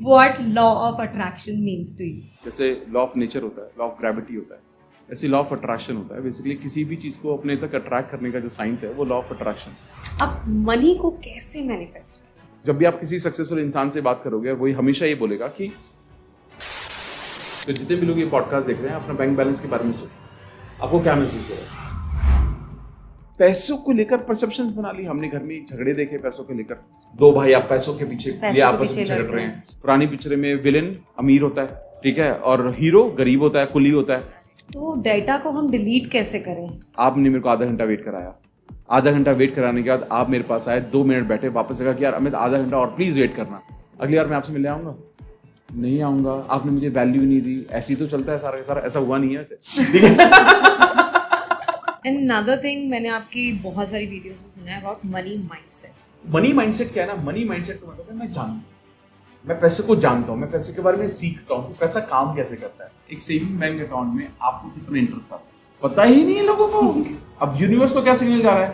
what law of attraction means to you? जैसे law of nature होता है, law of gravity होता है, ऐसे लॉ ऑफ अट्रैक्शन होता है। बेसिकली किसी भी चीज़ को अपने तक अट्रैक्ट करने का जो साइंस है वो लॉ ऑफ अट्रैक्शन। आप मनी को कैसे मैनिफेस्ट करें? जब भी आप किसी सक्सेसफुल इंसान से बात करोगे वही हमेशा ये बोलेगा कि तो जितने भी लोग ये पॉडकास्ट देख रहे हैं अपना बैंक बैलेंस के बारे में सोचो, आपको क्या महसूस हो रहा है। पैसों को लेकर परसेप्शन बना ली हमने, घर में झगड़े देखे पैसों को लेकर, दो भाई आप पैसों के पीछे आपस में झगड़ रहे हैं। पुरानी पिक्चर में विलेन अमीर होता है, ठीक है, और हीरो गरीब होता है, कुली होता है। तो डेटा को हम डिलीट कैसे करें? आपने मेरे को आधा घंटा वेट कराया, आधा घंटा वेट कराने के बाद आप मेरे पास आए, 2 मिनट बैठे, वापस कहा कि यार अमित आधा घंटा और प्लीज वेट करना, अगली बार मैं आपसे मिलने आऊंगा। नहीं आऊंगा, आपने मुझे वैल्यू नहीं दी। ऐसी तो चलता है सारा का सारा, ऐसा हुआ नहीं है वैसे, ठीक है। एंड अनदर थिंग, मैंने आपकी बहुत सारी वीडियोस में सुना है about money mindset. Money mindset क्या है ना, मनी माइंडसेट का मतलब है मैं जानता हूँ, मैं पैसे को जानता हूँ, मैं पैसे के बारे में सीखता हूँ, पैसा काम कैसे करता है। एक सेविंग बैंक अकाउंट में आपको कितना इंटरेस्ट आता है पता ही नहीं है लोगों को। अब यूनिवर्स को क्या सिग्नल जा रहा है,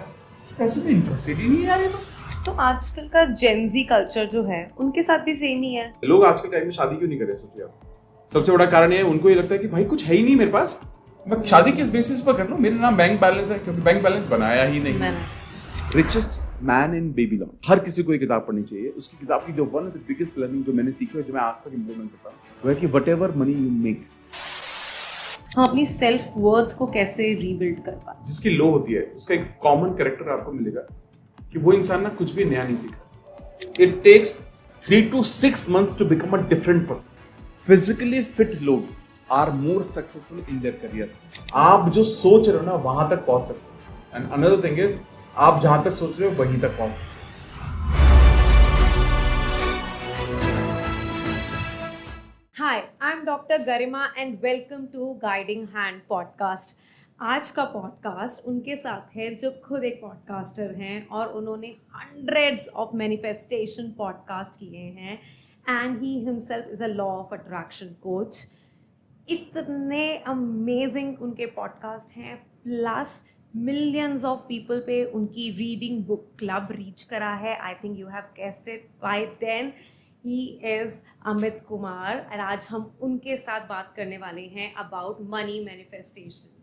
पैसे में इंटरेस्ट ही नहीं है। तो आजकल का जेनजी कल्चर जो है उनके साथ भी सेम ही है। लोग आज के टाइम में शादी क्यों नहीं कर रहे, सोचिए आप। सबसे बड़ा कारण ये है, उनको ये लगता है कि भाई कुछ है ही नहीं मेरे पास, मैं शादी किस बेसिस पर कर लूं, मेरे नाम बैंक बैलेंस है, क्योंकि बैंक बैलेंस बनाया ही नहीं। रिचेस्ट मैन इन बेबीलोन, हर किसी को ये किताब पढ़नी चाहिए। उसकी किताब की जो one of the biggest learning जो मैंने सीखी है, जो मैं आज तक इंप्लीमेंट करता हूँ, वो है कि व्हाटएवर मनी यू मेक, हम अपनी सेल्फ वर्थ को कैसे रीबिल्ड कर पाते। जिसकी लो होती है उसका एक कॉमन कैरेक्टर आपको मिलेगा कि वो इंसान ना कुछ भी नया नहीं सीखा। It takes 3 to 6 months to become a different person. Physically fit लोग are more successful in their career. आप जो सोच रहे हो ना वहां तक पहुंच सकते हो। And another thing is, आप जहां तक सोच रहे हो वहीं तक पहुंच सकते हो। Hi, I'm Dr. Garima and welcome to Guiding Hand podcast. आज का पॉडकास्ट उनके साथ है जो खुद एक पॉडकास्टर हैं और उन्होंने hundreds of manifestation पॉडकास्ट किए हैं and he himself is a law of attraction coach. इतने अमेजिंग उनके पॉडकास्ट हैं, प्लस मिलियंस ऑफ पीपल पे उनकी रीडिंग बुक क्लब रीच करा है। I think you have guessed it by then. He is Amit Kumar और आज हम उनके साथ बात करने वाले हैं अबाउट मनी मैनिफेस्टेशन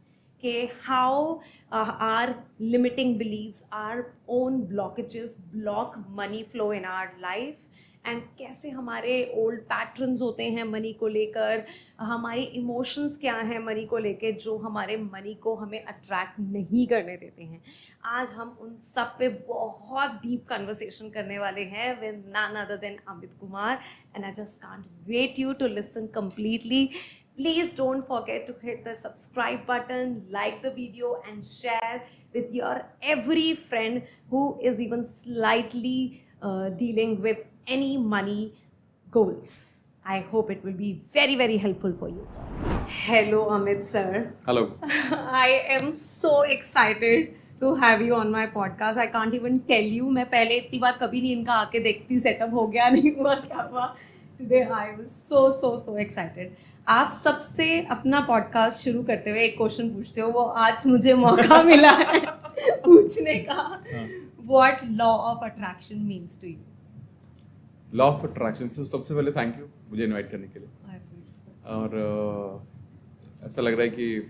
के how our limiting believes, our own blockages block money flow in our life and कैसे हमारे ओल्ड पैटर्न्स होते हैं मनी को लेकर, हमारी इमोशंस क्या हैं मनी को लेकर जो हमारे मनी को हमें अट्रैक्ट नहीं करने देते हैं। आज हम उन सब पे बहुत डीप कन्वर्सेशन करने वाले हैं with none other than Amit Kumar and I just can't wait you to listen completely. Please don't forget to hit the subscribe button, like the video and share with your every friend who is even slightly dealing with any money goals. I hope it will be very, very helpful for you. Hello, Amit sir. Hello. I am so excited to have you on my podcast. I can't even tell you. मैं पहले इतनी बार कभी नहीं इनका आके देखती, setup हो गया नहीं हुआ क्या हुआ। Today I was so excited. आप सबसे अपना पॉडकास्ट शुरू करते हुए एक क्वेश्चन पूछते हो, वो आज मुझे मौका मिला है पूछने का। What law of attraction means to you? Law of attraction से सबसे पहले थैंक यू मुझे इनवाइट करने के लिए। और ऐसा लग रहा है कि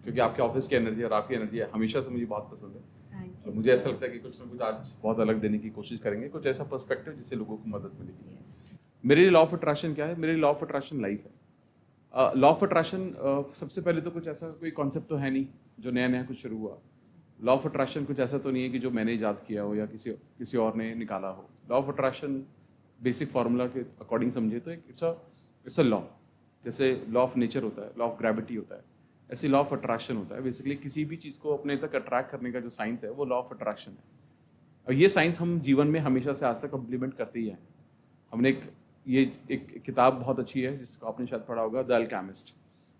क्योंकि आपके ऑफिस की एनर्जी और आपकी एनर्जी हमेशा से मुझे बहुत पसंद है। तो मुझे ऐसा लगता है कि कुछ ना कुछ आज बहुत अलग देने की कोशिश करेंगे, कुछ ऐसा पर्सपेक्टिव जिससे लोगों को मदद मिलेगी। मेरे लिए लॉ ऑफ अट्रैक्शन क्या है? मेरे लिए लॉ ऑफ अट्रैक्शन लाइफ है। लॉ ऑफ अट्रैक्शन सबसे पहले तो कुछ ऐसा कोई कॉन्सेप्ट तो है नहीं जो नया नया कुछ शुरू हुआ। लॉ ऑफ अट्रैक्शन कुछ ऐसा तो नहीं है कि जो मैंने ईजाद किया हो या किसी और ने निकाला हो। Law of attraction basic formula के अकॉर्डिंग समझे तो इट्स अ लॉ। जैसे लॉ ऑफ नेचर होता है, लॉ ऑफ ग्रेविटी होता है, ऐसे लॉ ऑफ अट्रैक्शन होता है। बेसिकली किसी भी चीज़ को अपने तक अट्रैक्ट करने का जो साइंस है वो लॉ ऑफ अट्रैक्शन है। और ये साइंस हम जीवन में हमेशा से आज तक इम्प्लीमेंट करते ही हैं। हमने एक किताब बहुत अच्छी है जिसको आपने शायद पढ़ा होगा, द अल्केमिस्ट।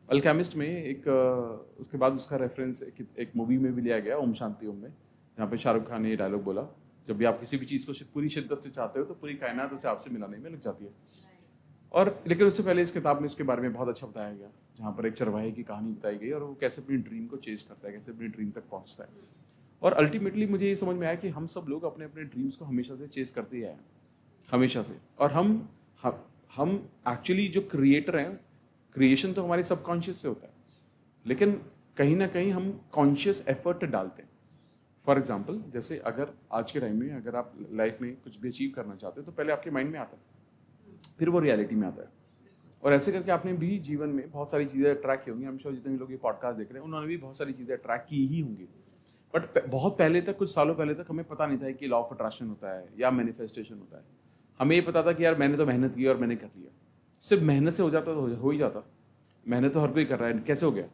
अल्केमिस्ट में उसके बाद उसका रेफरेंस एक मूवी में भी लिया गया, ओम शांति ओम में, जहाँ पे शाहरुख खान ने ये डायलॉग बोला, जब भी आप किसी भी चीज़ को पूरी शिद्दत से चाहते हो तो पूरी कायनात उसे आपसे मिलाने में लग जाती है। और लेकिन उससे पहले इस किताब में उसके बारे में बहुत अच्छा बताया गया, जहाँ पर एक चरवाहे की कहानी बताई गई और वो कैसे अपनी ड्रीम को चेज करता है, कैसे अपनी ड्रीम तक पहुँचता है। और अल्टीमेटली मुझे ये समझ में आया कि हम सब लोग अपने अपने ड्रीम्स को हमेशा से चेज करते ही आए हैं, हमेशा से। और हम हम एक्चुअली जो क्रिएटर हैं, क्रिएशन तो हमारे सबकॉन्शियस से होता है, लेकिन कहीं ना कहीं हम कॉन्शियस एफर्ट डालते हैं। फॉर एग्जाम्पल, जैसे अगर आज के टाइम में अगर आप लाइफ में कुछ भी अचीव करना चाहते हो तो पहले आपके माइंड में आता है, फिर वो रियलिटी में आता है, और ऐसे करके आपने भी जीवन में बहुत सारी चीज़ें ट्रैक की होंगी। हम श्योर जितने भी लोग ये पॉडकास्ट देख रहे हैं उन्होंने भी बहुत सारी चीज़ें ट्रैक की ही होंगी, बट बहुत पहले तक, कुछ सालों पहले तक हमें पता नहीं था कि लॉ ऑफ अट्रैक्शन होता है या मैनिफेस्टेशन होता है। हमें ये पता था कि यार मैंने तो मेहनत की और मैंने कर लिया, सिर्फ मेहनत से हो जाता तो हो ही जाता। मेहनत तो हर कोई कर रहा है, कैसे हो गया?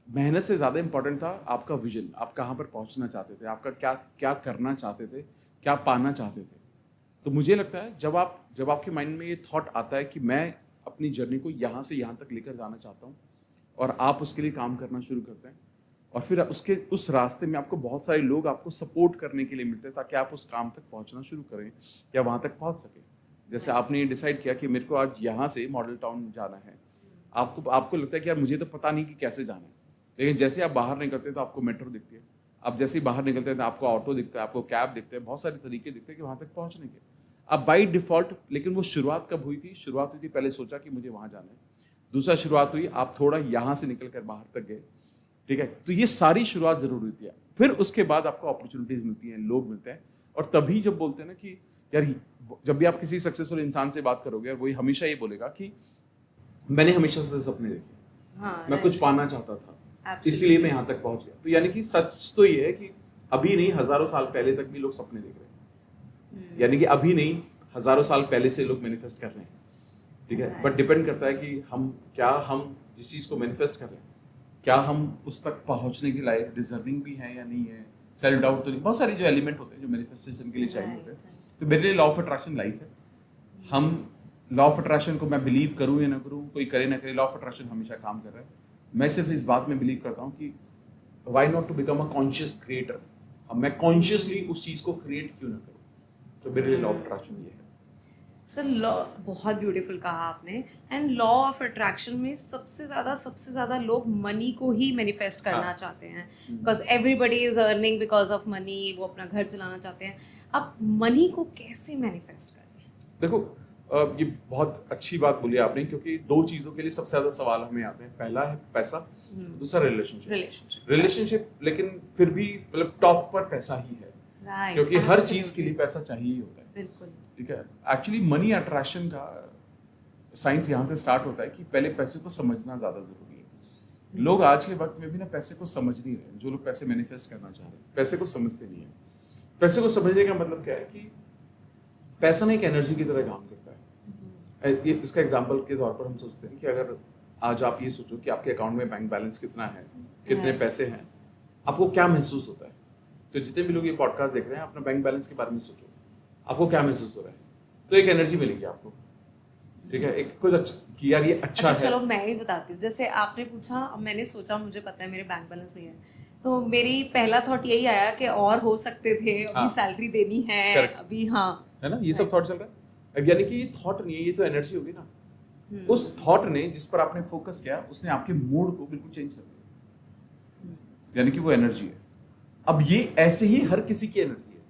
मेहनत से ज़्यादा इंपॉर्टेंट था आपका विजन, आप कहाँ पर पहुँचना चाहते थे, आपका क्या क्या करना चाहते थे, क्या पाना चाहते थे। तो मुझे लगता है जब आपके माइंड में ये थॉट आता है कि मैं अपनी जर्नी को यहाँ से यहाँ तक लेकर जाना चाहता हूँ, और आप उसके लिए काम करना शुरू करते हैं, और फिर उस रास्ते में आपको बहुत सारे लोग आपको सपोर्ट करने के लिए मिलते हैं ताकि आप उस काम तक पहुँचना शुरू करें या वहाँ तक पहुँच सकें। जैसे आपने ये डिसाइड किया कि मेरे को आज यहाँ से मॉडल टाउन जाना है, आपको लगता है कि यार मुझे तो पता नहीं कि कैसे जाना है, लेकिन जैसे आप बाहर निकलते हैं तो आपको मेट्रो दिखती है, आप जैसे ही बाहर निकलते हैं तो आपको ऑटो दिखता है, आपको कैब दिखते हैं, बहुत सारे तरीके दिखते हैं कि वहाँ तक पहुँचने के। अब बाई डिफ़ॉल्ट, लेकिन वो शुरुआत कब हुई थी? शुरुआत हुई थी पहले सोचा कि मुझे वहाँ जाना है, दूसरा शुरुआत हुई आप थोड़ा यहाँ से निकल कर बाहर तक गए, ठीक है। तो ये सारी शुरुआत जरूर होती है, फिर उसके बाद आपको अपॉर्चुनिटीज़ मिलती हैं, लोग मिलते हैं, और तभी जब बोलते हैं ना कि यार, जब भी आप किसी सक्सेसफुल इंसान से बात करोगे वही हमेशा ये बोलेगा कि मैंने हमेशा से सपने देखे, मैं कुछ पाना चाहता था, इसलिए मैं यहाँ तक पहुँच गया। तो यानी कि सच तो ये है कि अभी नहीं, हजारों साल पहले तक भी लोग सपने देख रहे हैं, यानी कि अभी नहीं, हजारों साल पहले से लोग मैनिफेस्ट कर रहे हैं, ठीक है। बट डिपेंड करता है कि हम जिस चीज़ को मैनिफेस्ट कर रहे हैं, क्या हम उस तक पहुँचने के लायक डिजर्विंग भी हैं या नहीं है, सेल्फ डाउट तो नहीं, बहुत सारे जो एलिमेंट होते हैं जो मैनिफेस्टेशन के लिए चाहिए होते हैं। तो मेरे लिए लॉ ऑफ अट्रैक्शन लाइफ है। हम लॉ ऑफ अट्रैक्शन को मैं बिलीव करूँ या ना करूँ, कोई करे ना करे, लॉ ऑफ अट्रैक्शन हमेशा काम कर रहा है। मैं सिर्फ इस बात में बिलीव करता हूँ कि why not to become a conscious creator, मैं कॉन्शियसली उस चीज़ को क्रिएट क्यों ना करूँ। तो मेरे लिए लॉ ऑफ अट्रैक्शन ये है। सर लॉ बहुत ब्यूटीफुल कहा आपने। एंड लॉ ऑफ अट्रैक्शन में सबसे ज़्यादा लोग मनी को ही मैनिफेस्ट करना चाहते हैं, because everybody is earning because of money, वो अपना घर चलाना चाहते हैं। अब मनी को कैसे मैनिफेस्ट करें? देखो, ये बहुत अच्छी बात बोली आपने, क्योंकि दो चीज़ों के लिए सबसे ज़्यादा सवाल हमें आते हैं। पहला है पैसा, दूसरा रिलेशनशिप। लेकिन फिर भी मतलब टॉप पर पैसा ही है, क्योंकि हर चीज़ के लिए पैसा चाहिए ही होता है। बिल्कुल, ठीक है। एक्चुअली मनी अट्रैक्शन का साइंस यहाँ से स्टार्ट होता है कि पहले पैसे को समझना ज़्यादा ज़रूरी है। लोग आज के वक्त में भी ना पैसे को समझ नहीं रहे, जो लोग पैसे मैनिफेस्ट करना चाह रहे हैं पैसे को समझते नहीं है। पैसे को समझने का मतलब क्या है कि पैसा ना एक एनर्जी की तरह काम करता है। ये इसका एग्जांपल के तौर पर हम सोचते हैं कि अगर आज आप ये सोचो कि आपके अकाउंट में बैंक बैलेंस कितना है, कितने पैसे हैं, आपको क्या महसूस होता है? तो जितने भी लोग ये पॉडकास्ट देख रहे हैं, अपना बैंक बैलेंस के बारे में सोचो, आपको क्या महसूस हो रहा है? तो एक एनर्जी मिलेगी आपको, ठीक है, एक कुछ अच्छा कि यार ये अच्छा है। चलो मैं ही बताती हूँ। जैसे आपने पूछा, मैंने सोचा, मुझे पता है मेरे बैंक बैलेंस में है, तो मेरी पहला थॉट यही आया कि और हो सकते थे, अभी सैलरी देनी है, अभी है ना, ये सब थॉट चल रहा है। अब यानी कि ये थॉट नहीं है, ये तो एनर्जी होगी ना। उस थॉट ने, जिस पर आपने फोकस किया, उसने आपके मूड को बिल्कुल चेंज कर दिया, यानी कि वो एनर्जी है। अब ये ऐसे ही हर किसी की एनर्जी है,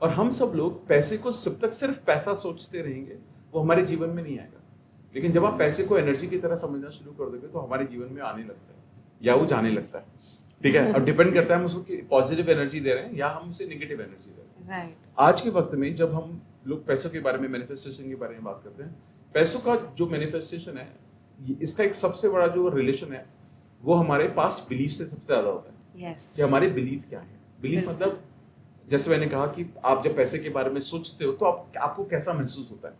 और हम सब लोग पैसे को जब तक सिर्फ पैसा सोचते रहेंगे वो हमारे जीवन में नहीं आएगा। लेकिन जब आप पैसे को एनर्जी की तरह समझना शुरू कर दोगे तो हमारे जीवन में आने लगता है या वो जाने लगता है, ठीक है। अब डिपेंड करता है हम उसको पॉजिटिव एनर्जी दे रहे हैं या हम उसे नेगेटिव एनर्जी दे रहे हैं। आज के वक्त में जब हम लोग पैसों के बारे में, मैनिफेस्टेशन के बारे में बात करते हैं, पैसों का जो मैनिफेस्टेशन है, इसका एक सबसे बड़ा जो रिलेशन है वो हमारे पास्ट बिलीफ से सबसे ज्यादा होता है। कि हमारे बिलीफ क्या है। बिलीफ मतलब, जैसे मैंने कहा कि आप जब पैसे के बारे में सोचते हो तो आपको कैसा महसूस होता है,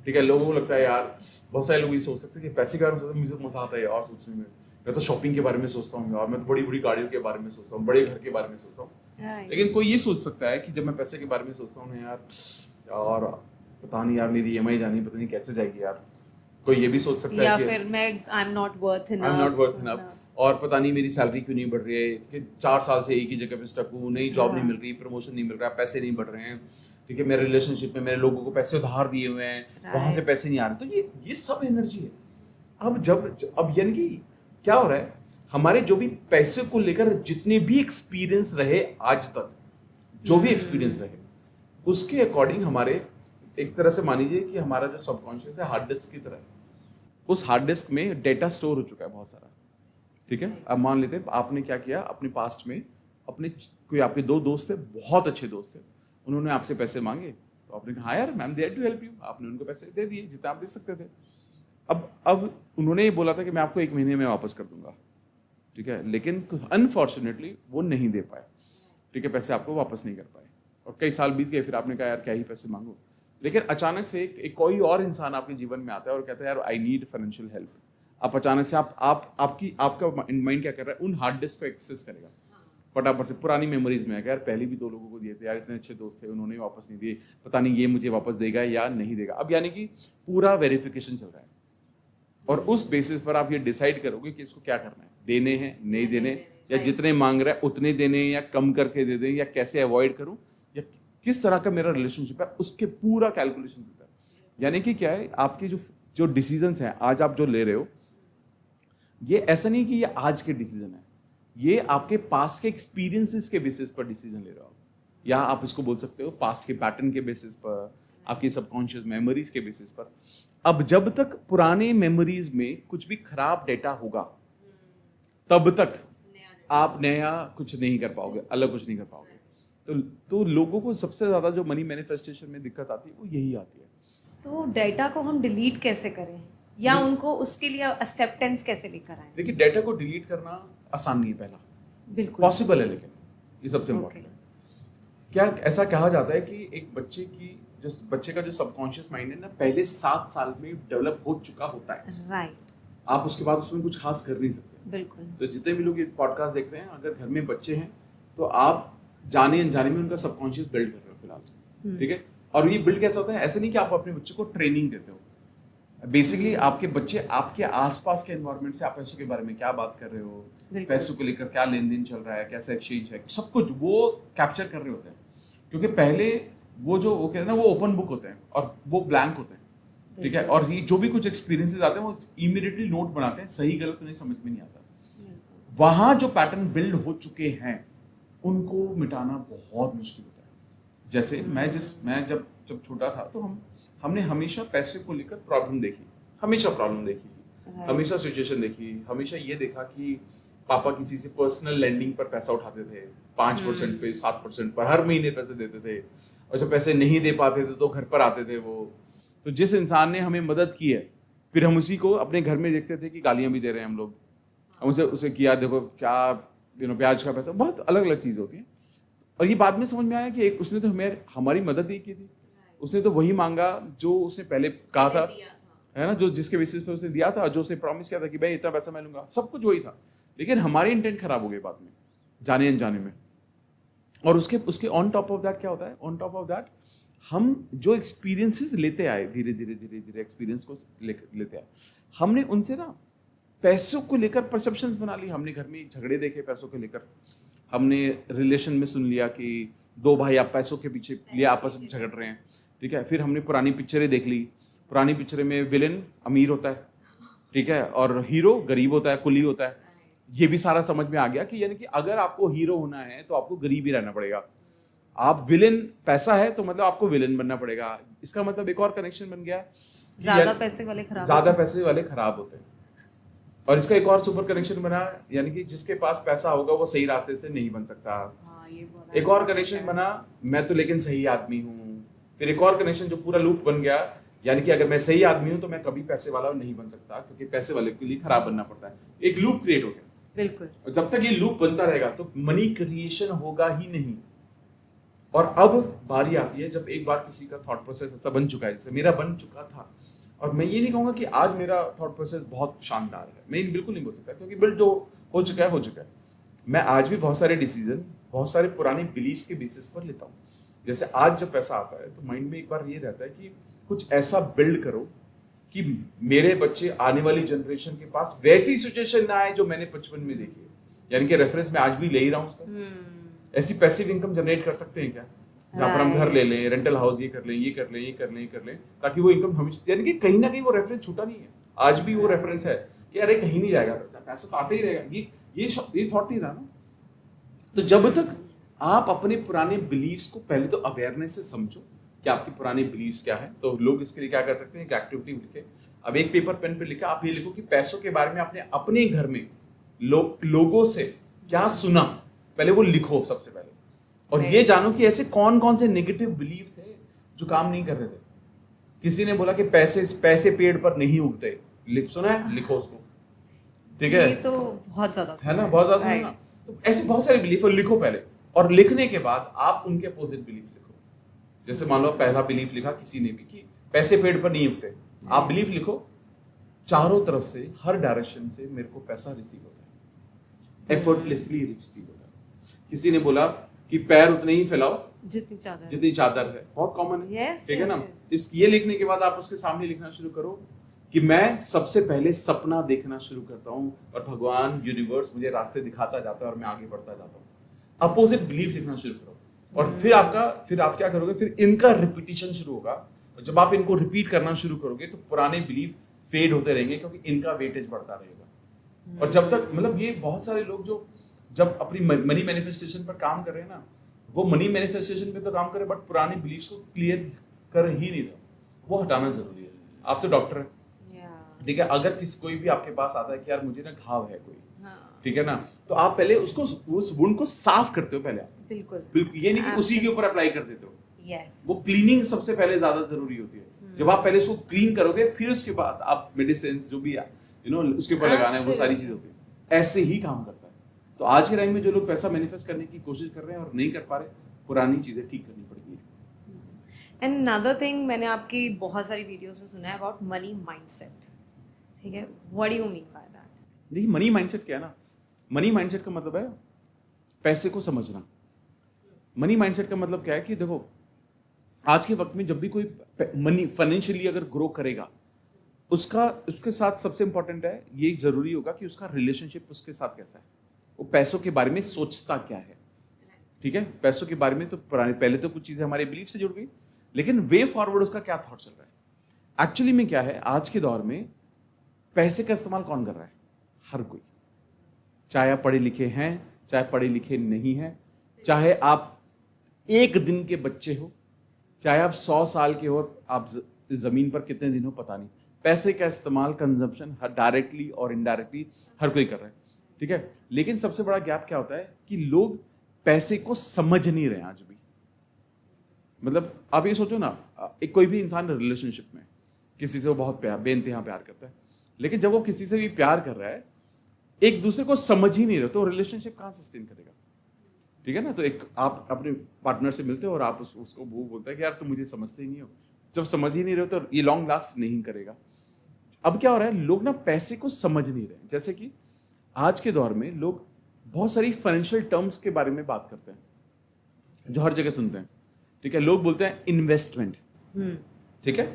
ठीक है। लोगों को लगता है यार, बहुत सारे लोग ये सोच सकते हैं कि पैसे के बारे में सोचते हैं, मुझे मजा आता है यार सोचने में, मैं तो शॉपिंग के बारे में सोचता हूँ यार, मैं तो बड़ी बड़ी गाड़ियों के बारे में सोचता हूँ, बड़े घर के बारे में सोचता हूँ। लेकिन कोई ये सोच सकता है कि जब मैं पैसे के बारे में सोचता हूँ ना यार पता नहीं यार, मेरी EMI जानी पता नहीं कैसे जाएगी यार। कोई ये भी सोच सकता है या फिर मैं I am not worth enough, और पता नहीं मेरी सैलरी क्यों नहीं बढ़ रही है, कि 4 साल से एक ही जगह पे स्टक हूँ, नई जॉब नहीं मिल रही, प्रमोशन नहीं मिल रहा, पैसे नहीं बढ़ रहे हैं, ठीक है। मेरे रिलेशनशिप में मेरे लोगों को पैसे उधार दिए हुए हैं, वहां से पैसे नहीं आ रहे। तो ये सब एनर्जी है। अब यानी कि क्या हो रहा है, हमारे जो भी पैसे को लेकर जितने भी एक्सपीरियंस रहे आज तक, जो भी एक्सपीरियंस रहे, उसके अकॉर्डिंग हमारे एक तरह से मान लीजिए कि हमारा जो सबकॉन्शियस है हार्ड डिस्क की तरह है। उस हार्ड डिस्क में डेटा स्टोर हो चुका है बहुत सारा, ठीक है। अब मान लेते हैं आपने क्या किया अपने पास्ट में, अपने कोई आपके 2 दोस्त थे, बहुत अच्छे दोस्त थे, उन्होंने आपसे पैसे मांगे तो आपने कहा हाँ यार ma'am there to help you, आपने उनको पैसे दे दिए जितना आप दे सकते थे। अब उन्होंने ये बोला था कि मैं आपको 1 महीने में वापस कर दूंगा, ठीक है, लेकिन अनफॉर्चुनेटली वो नहीं दे पाए, ठीक है, पैसे आपको वापस नहीं कर पाए और कई साल बीत गए। फिर आपने कहा यार क्या ही पैसे मांगो, लेकिन अचानक से एक कोई और इंसान आपके जीवन में आता है और कहता है यार आई नीड फाइनेंशियल हेल्प। आप अचानक से आपका माइंड क्या कर रहा है, उन हार्ड डिस्क को एक्सेस करेगा फटाफट से, पुरानी मेमोरीज में है कि यार पहले भी 2 लोगों को दिए थे यार, इतने अच्छे दोस्त थे, उन्होंने वापस नहीं दिए, पता नहीं ये मुझे वापस देगा या नहीं देगा। अब यानी कि पूरा वेरिफिकेशन चल रहा है और उस बेसिस पर आप ये डिसाइड करोगे कि इसको क्या करना है, देने हैं नहीं देने, या जितने मांग रहा है उतने देने या कम करके दे दें, या कैसे अवॉइड करूं, या किस तरह का मेरा रिलेशनशिप है, उसके पूरा कैलकुलेशन होता है। यानी कि क्या है, आपके जो डिसीजंस हैं आज आप जो ले रहे हो, ये ऐसा नहीं कि ये आज के डिसीजन है, ये आपके पास्ट के एक्सपीरियंसेस के बेसिस पर डिसीजन ले रहे हो आप, या आप इसको बोल सकते हो पास्ट के पैटर्न के बेसिस पर, आपकी सबकॉन्शियस मेमोरीज के बेसिस पर। अब जब तक पुराने मेमोरीज में कुछ भी खराब डेटा होगा तब तक आप नया कुछ नहीं कर पाओगे, अलग कुछ नहीं कर पाओगे। तो लोगों को सबसे ज्यादा जो मनी मैनिफेस्टेशन में दिक्कत आती है वो यही आती है। तो डेटा को हम डिलीट कैसे करें, या उनको उसके लिए एक्सेप्टेंस कैसे लेकर आए? देखिए डेटा को डिलीट करना आसान नहीं है, पहला बिल्कुल पॉसिबल है, लेकिन ये सबसे इम्पोर्टेंट है। क्या ऐसा कहा जाता है कि एक बच्चे का जो सबकॉन्शियस माइंड है ना, पहले 7 साल में डेवलप हो चुका होता है, राइट। आप उसके बाद उसमें कुछ खास कर नहीं सकते। बिल्कुल। तो जितने भी लोग ये पॉडकास्ट देख रहे हैं, अगर घर में बच्चे हैं तो आप जाने अनजाने में उनका सबकॉन्शियस बिल्ड कर रहे हो फिलहाल, ठीक है। और ये बिल्ड कैसा होता है, ऐसा नहीं कि आप अपने बच्चे को ट्रेनिंग देते हो, बेसिकली आपके बच्चे आपके आसपास के एनवायरनमेंट से आप पैसों के बारे में क्या बात कर रहे हो, पैसों को लेकर क्या लेन देन चल रहा है, कैसा एक्सचेंज है, सब कुछ वो कैप्चर कर रहे होते हैं। क्योंकि पहले वो कहते हैं ना, वो ओपन बुक होते हैं और वो ब्लैंक होते हैं, ठीक है। और ये जो भी कुछ एक्सपीरियंसेस आते हैं वो इमीडिएटली नोट बनाते हैं, सही गलत उन्हें समझ में नहीं आता। वहां जो पैटर्न बिल्ड हो चुके हैं उनको मिटाना बहुत मुश्किल होता है। जैसे मैं जब छोटा था तो हमने हमेशा पैसे को लेकर प्रॉब्लम देखी, हमेशा सिचुएशन देखी, हमेशा ये देखा कि पापा किसी से पर्सनल लैंडिंग पर पैसा उठाते थे, 5% पे 7% पर हर महीने पैसे देते थे, और जब पैसे नहीं दे पाते थे तो घर पर आते थे वो। तो जिस इंसान ने हमें मदद की है, फिर हम उसी को अपने घर में देखते थे कि गालियां भी दे रहे हैं हम लोग, हम उसे किया देखो क्या ब्याज का पैसा, बहुत अलग अलग चीज़ होती है। और ये बाद में समझ में आया कि एक उसने तो हमारी मदद ही की थी, उसने तो वही मांगा जो उसने पहले कहा था, है ना, जो जिसके बेसिस पे उसने दिया था, जो उसने प्रॉमिस किया था कि भाई इतना पैसा मैं लूंगा, सब कुछ वही था। लेकिन हमारे इंटेंट खराब हो गए बाद में, जाने अनजाने में। और उसके ऑन टॉप ऑफ दैट क्या होता है, ऑन टॉप ऑफ दैट हम जो एक्सपीरियंसेस लेते आए, धीरे धीरे एक्सपीरियंस को लेते आए, हमने उनसे ना पैसों को लेकर परसेप्शंस बना ली। हमने घर में झगड़े देखे पैसों को लेकर, हमने रिलेशन में सुन लिया कि 2 भाई आप पैसों के पीछे लिए आपस में झगड़ रहे हैं, ठीक है। फिर हमने पुरानी पिक्चरें देख ली, पुरानी पिक्चरें में विलेन अमीर होता है, ठीक है, और हीरो गरीब होता है, कुली होता है। ये भी सारा समझ में आ गया कि यानी कि अगर आपको हीरो होना है तो आपको गरीब ही रहना पड़ेगा, आप विलेन पैसा है तो मतलब आपको विलेन बनना पड़ेगा। इसका मतलब एक और कनेक्शन बन गया, ज्यादा पैसे वाले खराब होते हैं। और इसका एक और सुपर कनेक्शन बना, यानी कि जिसके पास पैसा होगा वो सही रास्ते से नहीं बन सकता। एक और कनेक्शन बना, मैं तो लेकिन सही आदमी हूँ। फिर एक और कनेक्शन जो पूरा लूप बन गया, यानी कि अगर मैं सही आदमी हूँ तो मैं कभी पैसे वाला नहीं बन सकता, क्योंकि पैसे वाले के लिए खराब बनना पड़ता है। एक लूप क्रिएट हो गया। बिल्कुल। और जब तक ये लूप बनता रहेगा तो मनी क्रिएशन होगा ही नहीं। और अब बारी आती है जब एक बार किसी का थॉट प्रोसेस ऐसा बन चुका है, जैसे मेरा बन चुका था। और मैं ये नहीं कहूँगा कि आज मेरा थॉट प्रोसेस बहुत शानदार है, मैं बिल्कुल नहीं बोल सकता, क्योंकि बिल्ड जो हो चुका है। मैं आज भी बहुत सारे डिसीजन, बहुत सारे पुराने बिलीव्स के बेसिस पर लेता हूँ। जैसे आज जब पैसा आता है तो माइंड में एक बार ये रहता है कि कुछ ऐसा बिल्ड करो कि मेरे बच्चे, आने वाली जनरेशन के पास वैसी सिचुएशन ना आए जो मैंने 55 में देखी है। यानी कि रेफरेंस में आज भी ले ही रहा हूँ उसका। ऐसी पैसिव इनकम जनरेट कर सकते हैं क्या, जहाँ पर हम घर ले लें, रेंटल हाउस ये कर लें, ताकि वो इनकम हमेशा, यानी कि कहीं ना कहीं वो रेफरेंस छूटा नहीं है। आज भी वो रेफरेंस है कि अरे कहीं नहीं जाएगा पैसा तो आते ही रहेगा। ये थॉट नहीं रहा ना। तो जब तक आप अपने पुराने बिलीव्स को पहले तो अवेयरनेस से समझो कि आपकी पुरानी बिलीव्स क्या है। तो लोग इसके लिए क्या कर सकते हैं, एक एक्टिविटी लिखे। अब एक पेपर पेन पे लिखा, आप ये लिखो कि पैसों के बारे में आपने अपने घर में लोगों से क्या सुना, पहले वो लिखो सबसे पहले। और ये जानो कि ऐसे कौन कौन से नेगेटिव बिलीफ थे जो काम नहीं कर रहे थे। किसी ने बोला कि पैसे पेड़ पर नहीं उगते, सुना है, लिखो उसको, ठीक है। ये तो बहुत ज्यादा है ना, बहुत ज्यादा सुना ना। तो ऐसे बहुत सारे बिलीफ लिखो पहले, और लिखने के बाद आप उनके अपोजिट बिलीफ लिखो। जैसे मान लो पहला बिलीफ लिखा किसी ने भी कि पैसे पेड़ पर नहीं उगते, आप बिलीफ लिखो चारों तरफ से, हर डायरेक्शन से मेरे को पैसा रिसीव होता है, एफर्टलेसली रिसीव होता है। किसी ने बोला कि पैर उतने ही फैलाओ जितनी चादर है, बहुत कॉमन है, ठीक है ना। इस ये लिखने के बाद आप उसके सामने लिखना शुरू करो कि मैं सबसे पहले सपना देखना शुरू करता हूँ और भगवान यूनिवर्स मुझे रास्ते दिखाता जाता है और मैं आगे बढ़ता जाता हूँ। अपोजिट बिलीफ लिखना शुरू करो, और फिर आप क्या करोगे, फिर इनका रिपीटिशन शुरू होगा। और जब आप इनको रिपीट करना शुरू करोगे तो पुराने बिलीफ फेड होते रहेंगे, क्योंकि इनका वेटेज बढ़ता रहेगा। और जब तक, मतलब ये बहुत सारे लोग जो जब अपनी मनी मैनिफेस्टेशन पर काम कर रहे हैं ना, वो मनी मैनिफेस्टेशन पे तो काम करे, बट पुराने बिलीफ्स को क्लियर कर ही नहीं रहे, वो हटाना जरूरी है। आप तो डॉक्टर है, ठीक है, अगर कोई भी आपके पास आता है कि यार मुझे ना घाव है कोई, ठीक है ना, तो आप पहले उसको, उस वुंड को साफ करते हो पहले आप, बिल्कुल ये नहीं कि उसी के ऊपर अप्लाई कर देते हो। वो क्लीनिंग सबसे पहले ज्यादा जरूरी होती है। जब आप पहले उसको क्लीन करोगे, फिर उसके बाद आप मेडिसिन जो भी उसके ऊपर लगाना है, वो सारी चीजें होती है। ऐसे ही काम करता है। तो आज के टाइम में जो लोग पैसा मैनिफेस्ट करने की कोशिश कर रहे हैं और नहीं कर पा रहे, पुरानी चीजें ठीक करनी पड़ेगी। एंड अनदर थिंग, मैंने आपकी बहुत सारी वीडियोस में सुना है अबाउट मनी माइंडसेट, ठीक है, what do you mean by that? देखिए, मनी माइंडसेट क्या है ना, मनी माइंडसेट का मतलब है पैसे को समझना। मनी माइंडसेट का मतलब क्या है कि देखो, आज के वक्त में जब भी कोई मनी फाइनेंशियली अगर ग्रो करेगा, उसके साथ सबसे इंपॉर्टेंट है, ये जरूरी होगा कि उसका रिलेशनशिप उसके साथ कैसा है, वो पैसों के बारे में सोचता क्या है, ठीक है। पैसों के बारे में तो पहले तो कुछ चीजें हमारे बिलीफ से जुड़ गई, लेकिन वे फॉरवर्ड उसका क्या थॉट चल रहा है। एक्चुअली में क्या है, आज के दौर में पैसे का इस्तेमाल कौन कर रहा है? हर कोई, चाहे आप पढ़े लिखे हैं, चाहे पढ़े लिखे नहीं हैं, चाहे आप एक दिन के बच्चे हो, चाहे आप 100 साल के हो, आप जमीन पर कितने दिन हो पता नहीं, पैसे का इस्तेमाल, कंजम्पशन डायरेक्टली और इनडायरेक्टली हर कोई कर रहा है, ठीक है। लेकिन सबसे बड़ा गैप क्या होता है कि लोग पैसे को समझ नहीं रहे आज भी। मतलब आप ये सोचो ना, एक कोई भी इंसान रिलेशनशिप में किसी से वो बहुत बेइंतहा प्यार करता है, लेकिन जब वो किसी से भी प्यार कर रहा है, एक दूसरे को समझ ही नहीं रहे, तो रिलेशनशिप कहाँ सस्टेन करेगा, ठीक है ना। तो एक आप अपने पार्टनर से मिलते हो और आप उसको वो बोलता है कि यार तुम मुझे समझते ही नहीं हो। जब समझ ही नहीं रहे हो तो ये लॉन्ग लास्ट नहीं करेगा। अब क्या हो रहा है, लोग ना पैसे को समझ नहीं रहे। जैसे कि आज के दौर में लोग बहुत सारी फाइनेंशियल टर्म्स के बारे में बात करते हैं जो हर जगह सुनते हैं, ठीक है। लोग बोलते हैं इन्वेस्टमेंट, ठीक है।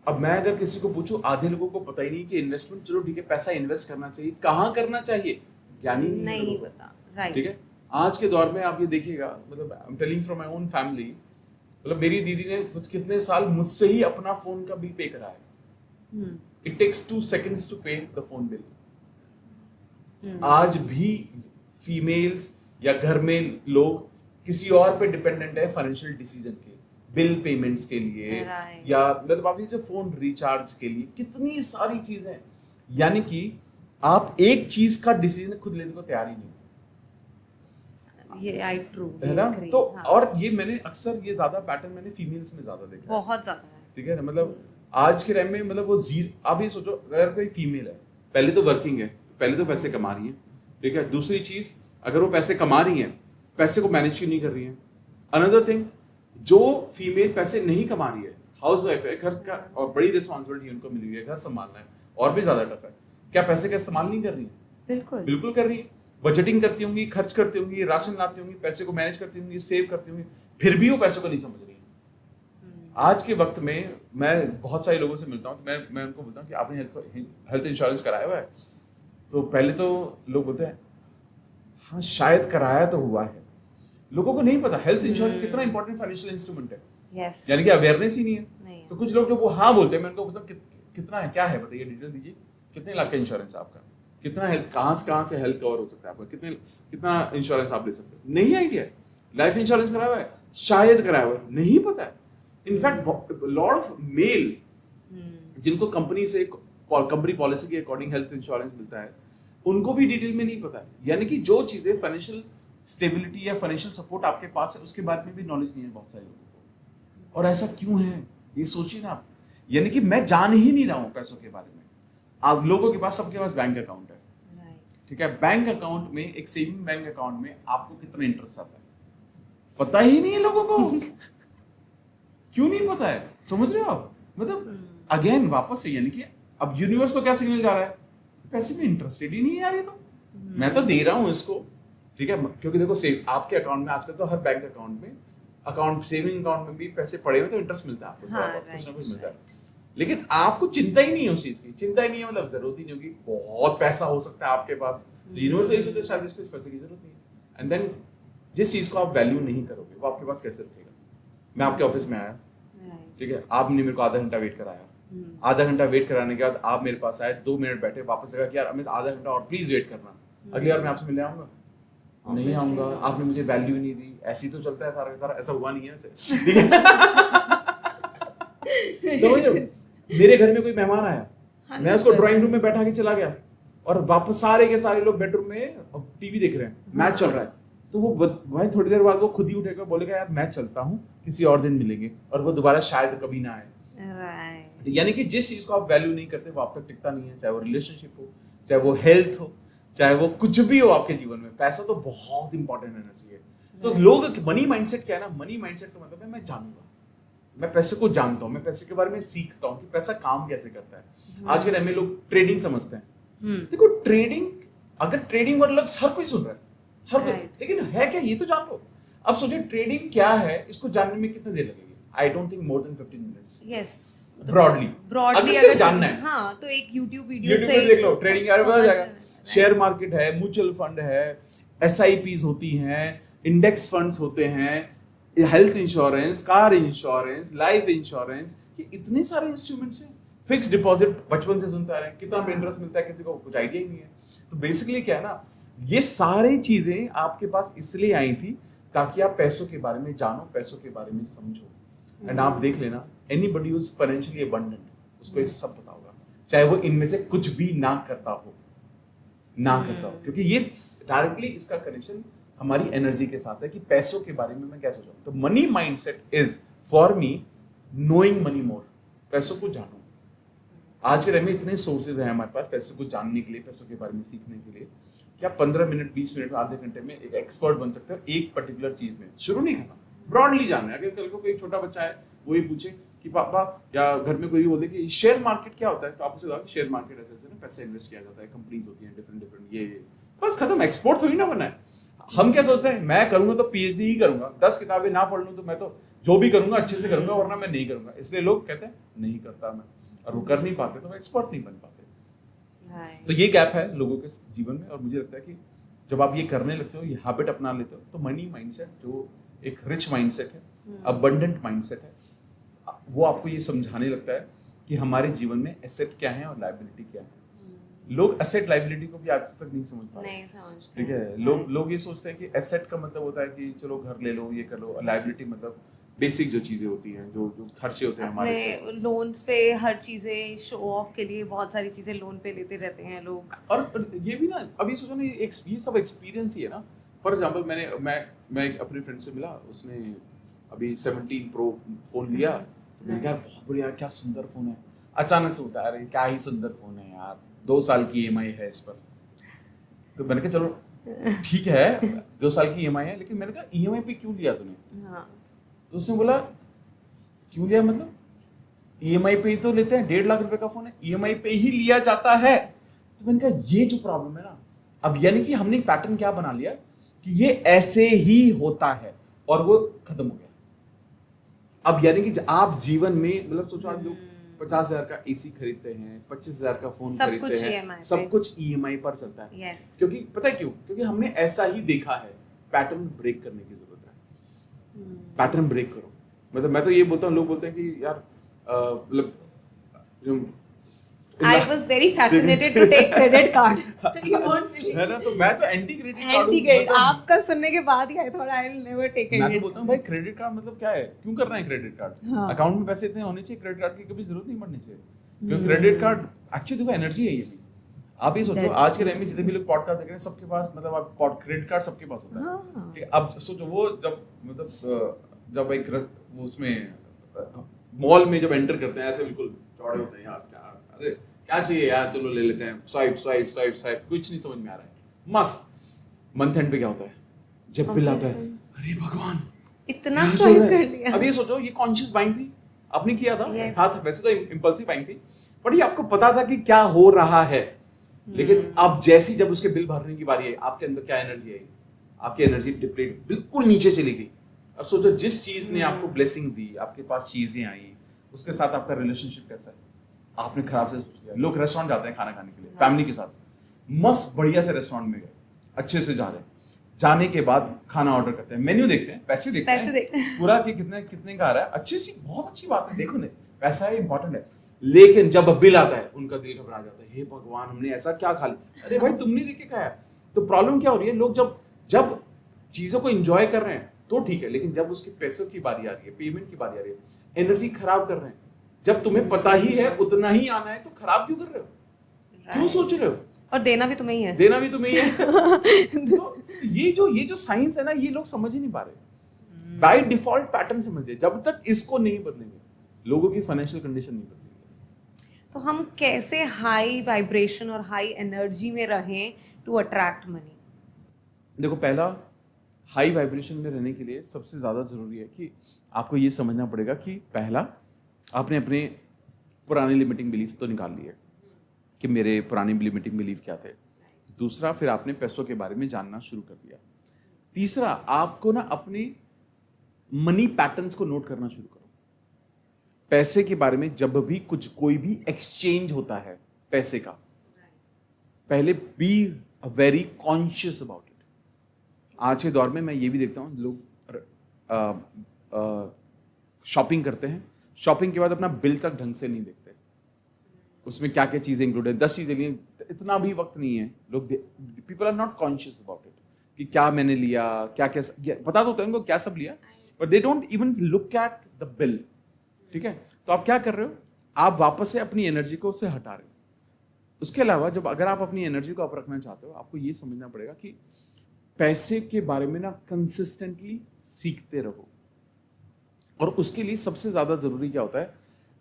अब मैं अगर किसी को पूछूं, आधे लोगों को पता ही नहीं कि इन्वेस्टमेंट, चलो ठीक है, पैसा इन्वेस्ट करना चाहिए, कहाँ करना चाहिए ज्ञानी नहीं पता, राइट, ठीक है। आज के दौर में आप ये देखिएगा, मतलब I am telling from my own family, मतलब मेरी दीदी ने कितने साल मुझसे ही अपना फोन का बिल पे करा है। इट टेक्स 2 seconds टू पे द फोन बिल। आज भी फीमेल्स या घर में लोग किसी और पे डिपेंडेंट है फाइनेंशियल डिसीजन के, बिल पेमेंट्स के लिए, या मतलब आप ये जो फोन रिचार्ज के लिए, कितनी सारी चीजें। यानी कि आप एक चीज का डिसीजन खुद लेने को तैयार ही नहीं, ये आई ट्रू है ना। तो और ये मैंने अक्सर ये ज्यादा पैटर्न मैंने फीमेल्स में ज्यादा देखा है, बहुत ज्यादा है, ठीक है ना। मतलब आज के टाइम में, मतलब वो आप ये सोचो, अगर कोई फीमेल है, पहले तो वर्किंग है, पहले तो पैसे कमा रही है, ठीक है। दूसरी चीज, अगर वो पैसे कमा रही है, पैसे को मैनेज क्यों नहीं कर रही है। अनदर थिंग, जो फीमेल पैसे नहीं कमा रही है, हाउस वाइफ है, घर का और बड़ी रिस्पॉन्सिबिलिटी उनको मिली हुई है, घर संभालना है, और भी ज्यादा टफ है, क्या पैसे का इस्तेमाल नहीं कर रही है? बिल्कुल कर रही है। बजटिंग करती होंगी, खर्च करती होंगी, राशन लाती होंगी, पैसे को मैनेज करती होंगी, सेव करती होंगी, फिर भी वो पैसों को नहीं समझ रही है। आज के वक्त में मैं बहुत सारे लोगों से मिलता हूँ, तो मैं उनको बोलता हूँ कि आपने हेल्थ इंश्योरेंस कराया हुआ है? तो पहले तो लोग बोलते हैं हाँ शायद कराया तो हुआ है। लोगों को नहीं पता हेल्थ इंश्योरेंस कितना इंपॉर्टेंट फाइनेंशियल इंस्ट्रूमेंट है, यानी कि अवेयरनेस ही नहीं है। तो कुछ लोग जो वो हाँ बोलते हैं, मैं उनको पूछता हूँ कितना है, क्या है, बताइए, डिटेल दीजिए, कितने लाख का इंश्योरेंस है आपका, कितना हेल्थ, कहाँ से हेल्थ कवर हो सकता है आपका, कितना इंश्योरेंस आप ले सकते हो, नहीं आइडिया है। लाइफ इंश्योरेंस कराया हुआ है, शायद कराया हुआ है, नहीं पता है। इनफैक्ट लॉट ऑफ मेल जिनको कंपनी से कंपनी पॉलिसी के अकॉर्डिंग हेल्थ इंश्योरेंस मिलता है, उनको भी डिटेल में नहीं पता है। यानी कि जो चीजें फाइनेंशियल स्टेबिलिटी या फाइनेंशियल सपोर्ट आपके पास है, उसके बारे में भी नॉलेज नहीं है बहुत सारे लोगों को। और ऐसा क्यों है, ये सोचिए ना आप। यानी कि मैं जान ही नहीं रहा हूँ पैसों के बारे में। आप लोगों के पास, सबके पास बैंक अकाउंट है, ठीक है। बैंक अकाउंट में, एक सेविंग बैंक अकाउंट में आपको कितना इंटरेस्ट आता है पता ही नहीं है लोगों को। क्यों नहीं पता है, समझ रहे हो आप? मतलब अगेन वापस से, यानी कि अब यूनिवर्स को क्या सिग्नल जा रहा है, पैसे में इंटरेस्टेड ही नहीं है यार ये तो। मैं तो दे रहा हूँ इसको, ठीक है, क्योंकि देखो सेव आपके अकाउंट में आजकल तो हर बैंक अकाउंट में, सेविंग अकाउंट में भी पैसे पड़े हुए तो इंटरेस्ट मिलता है आपको, कुछ ना कुछ मिलता है। लेकिन आपको चिंता ही नहीं है उस चीज की, चिंता ही नहीं है, मतलब जरूरत ही नहीं होगी। बहुत पैसा हो सकता है आपके पास, तो यूनिवर्स यही सोचता है शायद इसको इस पैसे की जरूरत नहीं है। एंड देन जिस चीज को आप वैल्यू नहीं करोगे वो आपके पास कैसे रखेगा। मैं आपके ऑफिस में आया, ठीक है, आपने मेरे को आधा घंटा वेट कराया, आधा घंटा वेट कराने के बाद आप मेरे पास आए, 2 मिनट बैठे, वापस लगा कि यार हमें आधा घंटा और प्लीज वेट करना, अगली बार मैं आपसे मिलने आऊंगा नहीं आऊंगा, आपने मुझे वैल्यू नहीं दी। ऐसी तो चलता है सारा का सारा, ऐसा हुआ नहीं है वैसे, ठीक है। समझ रहे हो? मेरे घर में कोई मेहमान आया, मैं उसको ड्राइंग रूम में बैठा के चला गया और वापस सारे के सारे लोग बेडरूम में टीवी देख रहे हैं, मैच चल रहा है, तो वो भाई थोड़ी देर बाद वो खुद ही उठेगा, बोलेगा यार मैं चलता हूँ, किसी और दिन मिलेंगे, और वो दोबारा शायद कभी ना आए। यानी कि जिस चीज को आप वैल्यू नहीं करते वो आप तक टिकता नहीं है, चाहे वो रिलेशनशिप हो, चाहे वो हेल्थ हो, चाहे वो कुछ भी हो आपके जीवन में। पैसा तो बहुत इंपॉर्टेंट रहना चाहिए। तो लोग, मनी माइंडसेट क्या है ना, मनी माइंडसेट का मतलब है मैं जानूंगा, मैं पैसे को जानता हूँ, मैं पैसे के बारे में सीखता हूँ कि पैसा काम कैसे करता है। आज के टाइम में लोग ट्रेडिंग समझते हैं। देखो ट्रेडिंग, अगर ट्रेडिंग वर्ड लोग हर कोई सुन रहा है, हर कोई, लेकिन है क्या ये तो जान लो। अब सोचिए ट्रेडिंग क्या है, इसको जानने में कितनी देर लगेगी? I don't think more than 15 minutes. Yes, broadly अगर जानना है, हाँ, तो एक YouTube वीडियो से देख लो, ट्रेडिंग यार पता जाएगा। शेयर मार्केट है, म्यूचुअल फंड है, SIPs होती हैं, इंडेक्स फंड्स होते हैं, health insurance, car insurance, life insurance, ये इतने सारे इंस्ट्रूमेंट्स हैं। फिक्स डिपॉजिट बचपन से सुनते आ रहे हैं, कितना इंटरेस्ट मिलता है किसी को कुछ आइडिया ही नहीं है। तो बेसिकली क्या है ना, ये सारी चीजें आपके पास इसलिए आई थी ताकि आप पैसों के बारे में जानो, पैसों के बारे में समझो। एंड आप देख लेना, anybody who is financially abundant, उसको ये सब पता होगा, चाहे वो इनमें से कुछ भी ना करता हो, क्योंकि ये डायरेक्टली इसका कनेक्शन हमारी एनर्जी के साथ है कि पैसों के बारे में मैं क्या सोचूं। तो money mindset is for me knowing money मोर, पैसों को जानो। आज के टाइम में इतने सोर्सेज हैं हमारे पास पैसों को जानने के लिए, पैसों के बारे में सीखने के लिए, कि आप 15 मिनट, 20 मिनट, आधे घंटे में एक एक्सपर्ट बन सकते हो एक पर्टिकुलर चीज में। शुरू नहीं करना, ब्रॉडली जानना है। अगर कल को कोई छोटा बच्चा है, वो ये पूछे कि पापा, या घर में कोई भी बोले कि शेयर मार्केट क्या होता है, तो आप उसे बताओ कि शेयर मार्केट ऐसे ना पैसे इन्वेस्ट किया जाता है, कंपनीज होती हैं डिफरेंट ये, बस खत्म। एक्सपोर्ट थोड़ी ना बनना है। हम क्या सोचते हैं, मैं करूंगा तो PhD ही करूंगा, 10 किताबें ना पढ़ लूं तो मैं तो जो भी करूंगा अच्छे से करूंगा, वरना मैं नहीं करूंगा। इसलिए लोग कहते हैं नहीं करता मैं, और वो कर नहीं पाते, तो वो एक्सपर्ट नहीं बन पाते। तो ये गैप है लोगों के जीवन में। और मुझे लगता है कि जब आप ये करने लगते हो, ये हैबिट अपना लेते हो, तो मनी माइंडसेट जो एक रिच माइंडसेट है, अबंडेंट माइंडसेट है, वो आपको ये समझाने लगता है कि हमारे जीवन में एसेट क्या है और लायबिलिटी क्या है। लोग एसेट लायबिलिटी को भी आज तक नहीं समझ पाते, नहीं समझते, ठीक है। लोग ये सोचते हैं कि एसेट का मतलब होता है कि चलो घर ले लो, ये कर लो, और लायबिलिटी मतलब बेसिक जो चीजें होती हैं, जो खर्चे होते हैं हमारे, लोन्स पे हर चीजें शो ऑफ के लिए बहुत सारी चीजें लोन पे लेते रहते हैं लोग। और ये भी ना, अभी सोचो ना, ये सब एक्सपीरियंस ही है ना। फॉर एग्जांपल मैं अपने फ्रेंड से मिला, उसने अभी 17 Pro फोन लिया, तो मैंने कहा बहुत बढ़िया, क्या सुंदर फोन है। अचानक से होता है, अरे क्या ही सुंदर फोन है यार, 2 साल की EMI है इस पर। तो मैंने कहा चलो ठीक है, 2 साल की EMI है, लेकिन मैंने कहा EMI पे क्यों लिया तूने? हाँ। तो उसने बोला क्यों लिया मतलब, EMI पे ही तो लेते हैं, 1.5 लाख रुपए का फोन है, EMI पे ही लिया जाता है। तो मैंने कहा ये जो प्रॉब्लम है ना, अब यानी कि हमने एक पैटर्न क्या बना लिया कि ये ऐसे ही होता है, और वो खत्म हो गया। अब यानी कि आप जीवन में, मतलब सोचो आज लोग 50,000 का AC खरीदते हैं, 25,000 का फोन खरीदते हैं, सब कुछ EMI पर चलता है। yes. क्योंकि पता है क्यों? क्योंकि हमने ऐसा ही देखा है। पैटर्न ब्रेक करने की जरूरत है। पैटर्न ब्रेक करो। मतलब मैं तो ये बोलता हूँ, लोग बोलते हैं कि यार मतलब I was very fascinated to take credit card. You won't believe. है ना, तो मैं तो anti credit card anti credit आपका सुनने के बाद ही I thought I will never take मैं तो क्रेडिट। बोलता हूँ भाई क्रेडिट कार्ड मतलब क्या है, क्यों करना है क्रेडिट कार्ड? हाँ। अकाउंट में पैसे इतने होने चाहिए, क्रेडिट कार्ड की कभी जरूरत नहीं पड़नी चाहिए, क्योंकि क्रेडिट कार्ड एक्चुअली देखो एनर्जी है ये भी। आप ये सोचो आज के टाइम में जितने भी लोग पॉडकास्ट देख रहे हैं सबके पास मतलब आप क्रेडिट कार्ड सबके पास होता है। हाँ। ठीक है, अब सोचो वो जब मतलब जब एक उसमें मॉल में जब एंटर करते हैं ऐसे बिल्कुल चौड़े होते हैं, यार क्या अरे क्या चाहिए यार, चलो ले लेते हैं, स्वाइप स्वाइप स्वाइप स्वाइप, कुछ नहीं समझ में आ रहा है। मस्त मंथ एंड पे क्या होता है, जब बिल आता है, अरे भगवान इतना यार स्वाइप चल रहा कर है। लिया। अब ये सोचो ये कॉन्शियस बाइंग थी, आपने किया था। Yes. हाँ वैसे तो इम्पल्सिव बाइंग थी, बट ये आपको पता था कि क्या हो रहा है, लेकिन अब जैसी जब उसके बिल भरने की बारी आई, आपके अंदर क्या एनर्जी आई, आपकी एनर्जी डिप्लीट बिल्कुल नीचे चली गई। अब सोचो जिस चीज ने आपको ब्लेसिंग दी, आपके पास चीजें आई, उसके साथ आपका रिलेशनशिप कैसा है, आपने खराब से सोच लिया। लोग रेस्टोरेंट जाते हैं खाना खाने के लिए फैमिली के साथ, मस्त बढ़िया से रेस्टोरेंट में गए, अच्छे से जा रहे हैं, जाने के बाद खाना ऑर्डर करते हैं, मेन्यू देखते हैं, पैसे देखते हैं पूरा कि कितने कितने का आ रहा है, अच्छी सी बहुत अच्छी बात है, देखो नहीं पैसा है इंपॉर्टेंट है, लेकिन जब बिल आता है उनका दिल घबरा जाता है, हे भगवान हमने ऐसा क्या खा लिया, अरे भाई तुमने देख के खाया। तो प्रॉब्लम क्या हो रही है, लोग जब जब चीजों को एंजॉय कर रहे हैं तो ठीक है, लेकिन जब उसके पैसों की बारी आ रही है, पेमेंट की बारी आ रही है, एनर्जी खराब कर रहे हैं। जब तुम्हें पता ही है उतना ही आना है तो खराब क्यों कर रहे हो, क्यों सोच रहे हो, और देना भी तुम्हें ही है, देना भी तुम्हें ही है। तो ये जो साइंस है ना, ये लोग समझ ही नहीं पा रहे, बाय डिफॉल्ट पैटर्न समझ रहे। जब तक इसको नहीं बदलेंगे लोगों की फाइनेंशियल कंडीशन नहीं बदलेगी। तो हम कैसे हाई वाइब्रेशन और हाई एनर्जी में रहें टू अट्रैक्ट मनी? देखो पहला, हाई वाइब्रेशन में रहने के लिए सबसे ज़्यादा ज़रूरी है कि आपको ये समझना पड़ेगा कि पहला आपने अपने पुराने लिमिटिंग बिलीफ तो निकाल लिए कि मेरे पुराने लिमिटिंग बिलीफ क्या थे। दूसरा, फिर आपने पैसों के बारे में जानना शुरू कर दिया। तीसरा, आपको ना अपने मनी पैटर्न्स को नोट करना शुरू करो। पैसे के बारे में जब भी कोई भी एक्सचेंज होता है पैसे का, पहले be very conscious about it. आज के दौर में मैं ये भी देखता हूँ लोग शॉपिंग करते हैं, शॉपिंग के बाद अपना बिल तक ढंग से नहीं देखते, उसमें क्या क्या चीज़ें इंक्लूड है, 10 चीज़ें लिए, इतना भी वक्त नहीं है। लोग people are not conscious about it कि क्या मैंने लिया, क्या क्या पता तो होता है उनको क्या सब लिया, but they don't even look at the bill. ठीक है, तो आप क्या कर रहे हो, आप वापस से अपनी एनर्जी को उससे हटा रहे हो। उसके अलावा जब अगर आप अपनी एनर्जी को अप रखना चाहते हो, आपको ये समझना पड़ेगा कि पैसे के बारे में ना कंसिस्टेंटली सीखते रहो। और उसके लिए सबसे ज़्यादा ज़रूरी क्या होता है,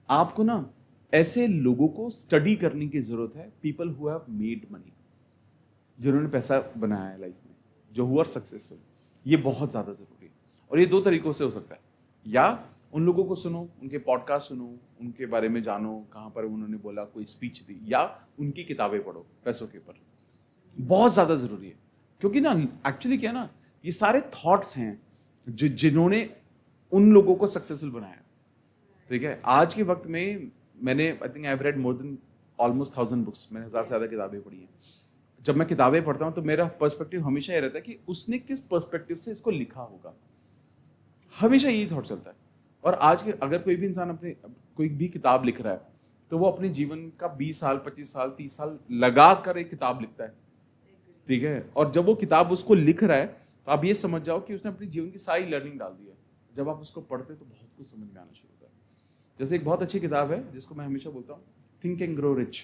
आपको ना ऐसे लोगों को स्टडी करने की ज़रूरत है, people who have made money, जिन्होंने पैसा बनाया है लाइफ में, जो हुआ सक्सेसफुल। ये बहुत ज़्यादा ज़रूरी है, और ये 2 तरीकों से हो सकता है, या उन लोगों को सुनो, उनके पॉडकास्ट सुनो, उनके बारे में जानो, कहाँ पर उन्होंने बोला, कोई स्पीच दी, या उनकी किताबें पढ़ो पैसों के ऊपर। बहुत ज़्यादा ज़रूरी है, क्योंकि ना एक्चुअली क्या ना, ये सारे थॉट्स हैं जिन्होंने उन लोगों को सक्सेसफुल बनाया। ठीक है, आज के वक्त में मैंने I think I have read more than almost 1000 books, मैंने 1000 से ज़्यादा किताबें पढ़ी हैं। जब मैं किताबें पढ़ता हूँ तो मेरा पर्सपेक्टिव हमेशा ये रहता है कि उसने किस पर्सपेक्टिव से इसको लिखा होगा, हमेशा यही थॉट चलता है। और आज के अगर कोई भी इंसान अपने कोई भी किताब लिख रहा है तो वो अपने जीवन का 20 साल 25 साल 30 साल लगा कर एक किताब लिखता है। ठीक है, और जब वो किताब उसको लिख रहा है तो आप ये समझ जाओ कि उसने अपने जीवन की सारी लर्निंग डाल दी है। जब आप उसको पढ़ते तो बहुत कुछ समझ में आना शुरू होता है। जैसे एक बहुत अच्छी किताब है जिसको मैं हमेशा बोलता हूँ, think and grow rich.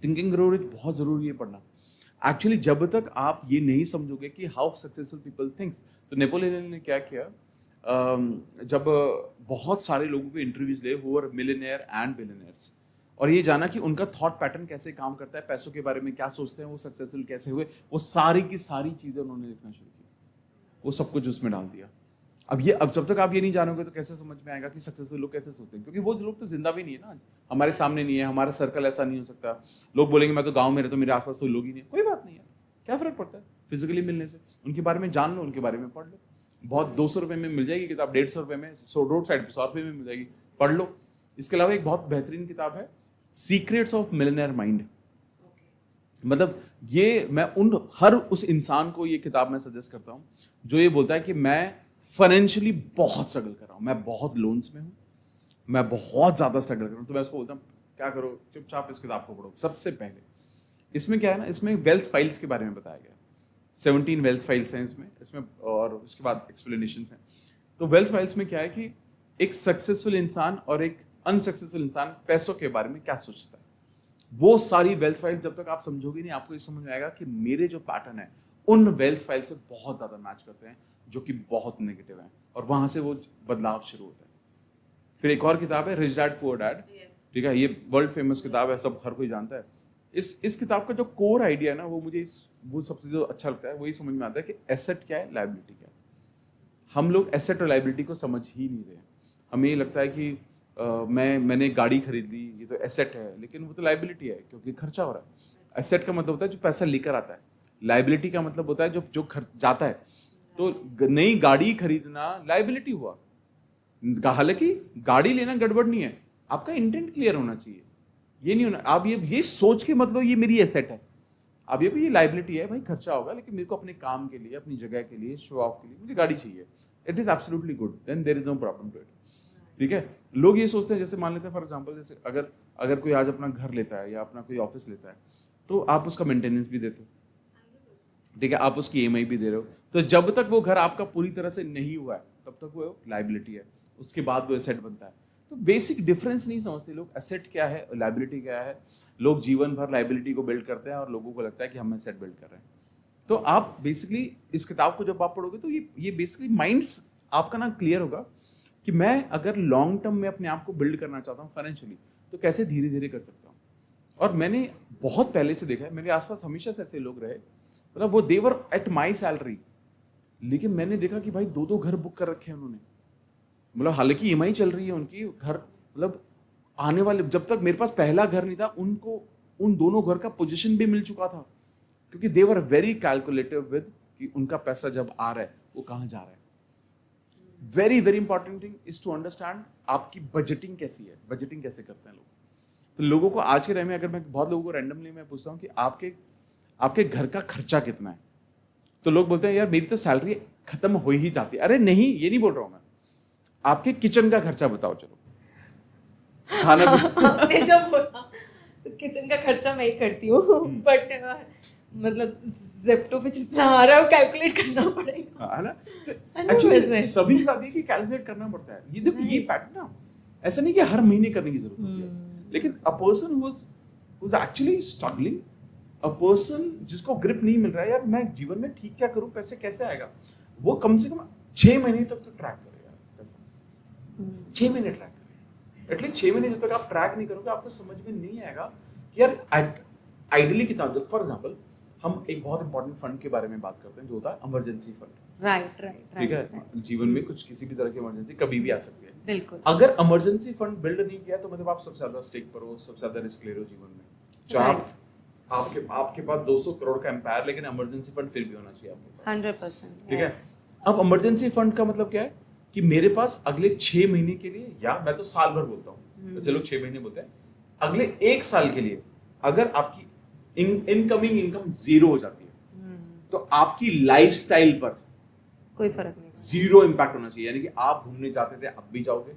Think and grow rich बहुत ज़रूरी है पढ़ना। एक्चुअली जब तक आप ये नहीं समझोगे कि हाउ सक्सेसफुल पीपल थिंक्स, तो नेपोलियन ने क्या किया, जब बहुत सारे लोगों के इंटरव्यूज ले who are millionaire and billionaires, और ये जाना कि उनका थॉट पैटर्न कैसे काम करता है, पैसों के बारे में क्या सोचते हैं, वो सक्सेसफुल कैसे हुए, वो सारी की सारी चीज़ें उन्होंने लिखना शुरू की, वो सब कुछ उसमें डाल दिया। अब जब तक आप ये नहीं जानोगे तो कैसे समझ में आएगा कि सक्सेसफुल लोग कैसे सोचते हैं, क्योंकि वो लोग तो जिंदा भी नहीं है ना, आज हमारे सामने नहीं है, हमारा सर्कल ऐसा नहीं हो सकता। लोग बोलेंगे मैं तो गाँव में रहता हूँ, मेरे आसपास तो लोग ही नहीं है, कोई बात नहीं है, क्या फ़र्क पड़ता है फिजिकली मिलने से, उनके बारे में जान लो, उनके बारे में पढ़ लो। बहुत 200 रुपये में मिल जाएगी किताब, 150 रुपये में, रोड साइड पे 100 रुपये में मिल जाएगी, पढ़ लो। इसके अलावा एक बहुत बेहतरीन किताब है, सीक्रेट्स ऑफ मिलियनेयर माइंड। मतलब ये मैं हर उस इंसान को ये किताब मैं सजेस्ट करता हूँ जो ये बोलता है कि मैं फाइनेंशियली बहुत स्ट्रगल कर रहा हूँ, मैं बहुत लोन्स में हूँ, मैं बहुत ज़्यादा स्ट्रगल कर रहा हूँ, तो मैं उसको बोलता हूँ क्या करो, चुपचाप इस किताब को पढ़ो सबसे पहले। इसमें क्या है ना, इसमें वेल्थ फाइल्स के बारे में बताया गया। 17 वेल्थ फाइल्स हैं इसमें और उसके बाद एक्सप्लेनेशन हैं। तो वेल्थ फाइल्स में क्या है कि एक सक्सेसफुल इंसान और एक अनसक्सेसफुल इंसान पैसों के बारे में क्या सोचता है, वो सारी वेल्थ फाइल जब तक आप समझोगे नहीं, आपको ये समझ में आएगा कि मेरे जो पैटर्न है उन वेल्थ फाइल से बहुत ज्यादा मैच करते हैं, जो कि बहुत नेगेटिव है, और वहां से वो बदलाव शुरू होता है। फिर एक और किताब है रिच डैड पुअर डैड, ठीक है, ये वर्ल्ड फेमस किताब है, सब हर कोई जानता है। इस किताब का जो कोर आइडिया है ना, वो मुझे वो सबसे जो अच्छा लगता है वही समझ में आता है कि एसेट क्या है, लायबिलिटी क्या है। हम लोग एसेट और लायबिलिटी को समझ ही नहीं रहे। हमें ये लगता है कि मैंने गाड़ी खरीद ली, ये तो एसेट है, लेकिन वो तो लायबिलिटी है क्योंकि खर्चा हो रहा है। एसेट का मतलब होता है जो पैसा लेकर आता है, लायबिलिटी का मतलब होता है जो जो खर्च जाता है। तो नई गाड़ी खरीदना लायबिलिटी हुआ। हालांकि गाड़ी लेना गड़बड़ नहीं है, आपका इंटेंट क्लियर होना चाहिए। ये नहीं होना आप ये सोच के मतलब ये मेरी एसेट है, अब ये भी ये लायबिलिटी है, भाई खर्चा होगा, लेकिन मेरे को अपने काम के लिए, अपनी जगह के लिए, शो ऑफ के लिए मुझे गाड़ी चाहिए, it is absolutely good, then there is no problem to it. ठीक है, लोग ये सोचते हैं, जैसे मान लेते हैं फॉर एग्जांपल, जैसे अगर कोई आज अपना घर लेता है या अपना कोई ऑफिस लेता है, तो आप उसका मेंटेनेंस भी देते हो, ठीक है, आप उसकी ईएमआई भी दे रहे हो। तो जब तक वो घर आपका पूरी तरह से नहीं हुआ है तब तक वो लायबिलिटी है, उसके बाद वो एसेट बनता है। तो बेसिक डिफरेंस नहीं समझते लोग, एसेट क्या है और लायबिलिटी क्या है। लोग जीवन भर लायबिलिटी को बिल्ड करते हैं और लोगों को लगता है कि हम एसेट बिल्ड कर रहे हैं। तो आप बेसिकली इस किताब को जब आप पढ़ोगे तो ये बेसिकली माइंड्स आपका ना क्लियर होगा कि मैं अगर लॉन्ग टर्म में अपने आप को बिल्ड करना चाहता हूँ फाइनेंशियली, तो कैसे धीरे धीरे कर सकता हूँ। और मैंने बहुत पहले से देखा है, मेरे आसपास हमेशा से ऐसे लोग रहे, मतलब वो देवर एट माई सैलरी, लेकिन मैंने देखा कि भाई 2-2 घर बुक कर रखे हैं उन्होंने। मतलब हालांकि ईएमआई चल रही है उनकी, घर मतलब आने वाले, जब तक मेरे पास पहला घर नहीं था उनको उन दोनों घर का पोजीशन भी मिल चुका था, क्योंकि दे वर वेरी कैलकुलेटिव विद कि उनका पैसा जब आ रहा है वो कहाँ जा रहा है। Very very important thing is to understand आपकी बजटिंग कैसी है, बजटिंग कैसे करते हैं लोग। तो लोगों को आज के टाइम में, अगर मैं बहुत लोगों को रैंडमली मैं पूछता हूँ कि आपके घर का खर्चा कितना है, तो लोग बोलते हैं यार मेरी तो सैलरी खत्म हो ही जाती है। अरे नहीं, ये नहीं बोल रहा हूँ मैं, आपके किचन का खर्चा बताओ, चलो खाना आपने जब बोला तो किचन का खर्चा मैं ही करती हूँ, बट मतलब ज़ेप्टो पे जितना आ रहा है वो कैलकुलेट करना पड़ेगा, है ना। तो एक्चुअली सभी के साथ ये कि कैलकुलेट करना पड़ता है। ये देखो ये पैटर्न ना, ऐसा नहीं कि हर महीने करने की जरूरत होती है, लेकिन a person who is actually struggling, a person जिसको ग्रिप नहीं मिल रहा है, यार मैं जीवन में ठीक क्या करूं, पैसे कैसे आएगा, वो कम से कम 6 महीने तक तो ट्रैक करेगा पैसा। 6 महीने ट्रैक करेगा एटलीस्ट। 6 महीने जब तक आप ट्रैक नहीं करोगे, आपको समझ में नहीं आएगा कि यार आइडियली कितना। फॉर एग्जाम्पल, हम एक बहुत इंपॉर्टेंट फंड के बारे में बात करते हैं जो होता है इमरजेंसी फंड। राइट, ठीक है, जीवन में कुछ किसी भी तरह की इमरजेंसी कभी भी आ सकती है। बिल्कुल। अगर इमरजेंसी फंड बिल्ड नहीं किया तो मतलब आप सबसे ज्यादा स्टेक पर हो, सबसे ज्यादा रिस्क ले रहे हो जीवन में। जो आपके पास 200 करोड़ का एम्पायर, लेकिन इमरजेंसी फंड फिर भी होना चाहिए आपके पास। 100%। ठीक है, अब इमरजेंसी फंड का मतलब क्या है कि मेरे पास अगले 6 महीने के लिए, या मैं तो साल भर बोलता हूँ, वैसे लोग 6 महीने बोलते हैं, अगले 1 साल के लिए अगर आपकी इनकमिंग इनकम 0 हो जाती है तो आपकी लाइफस्टाइल पर कोई फर्क नहीं, जीरो इम्पैक्ट होना चाहिए। यानी कि आप घूमने जाते थे अब भी जाओगे,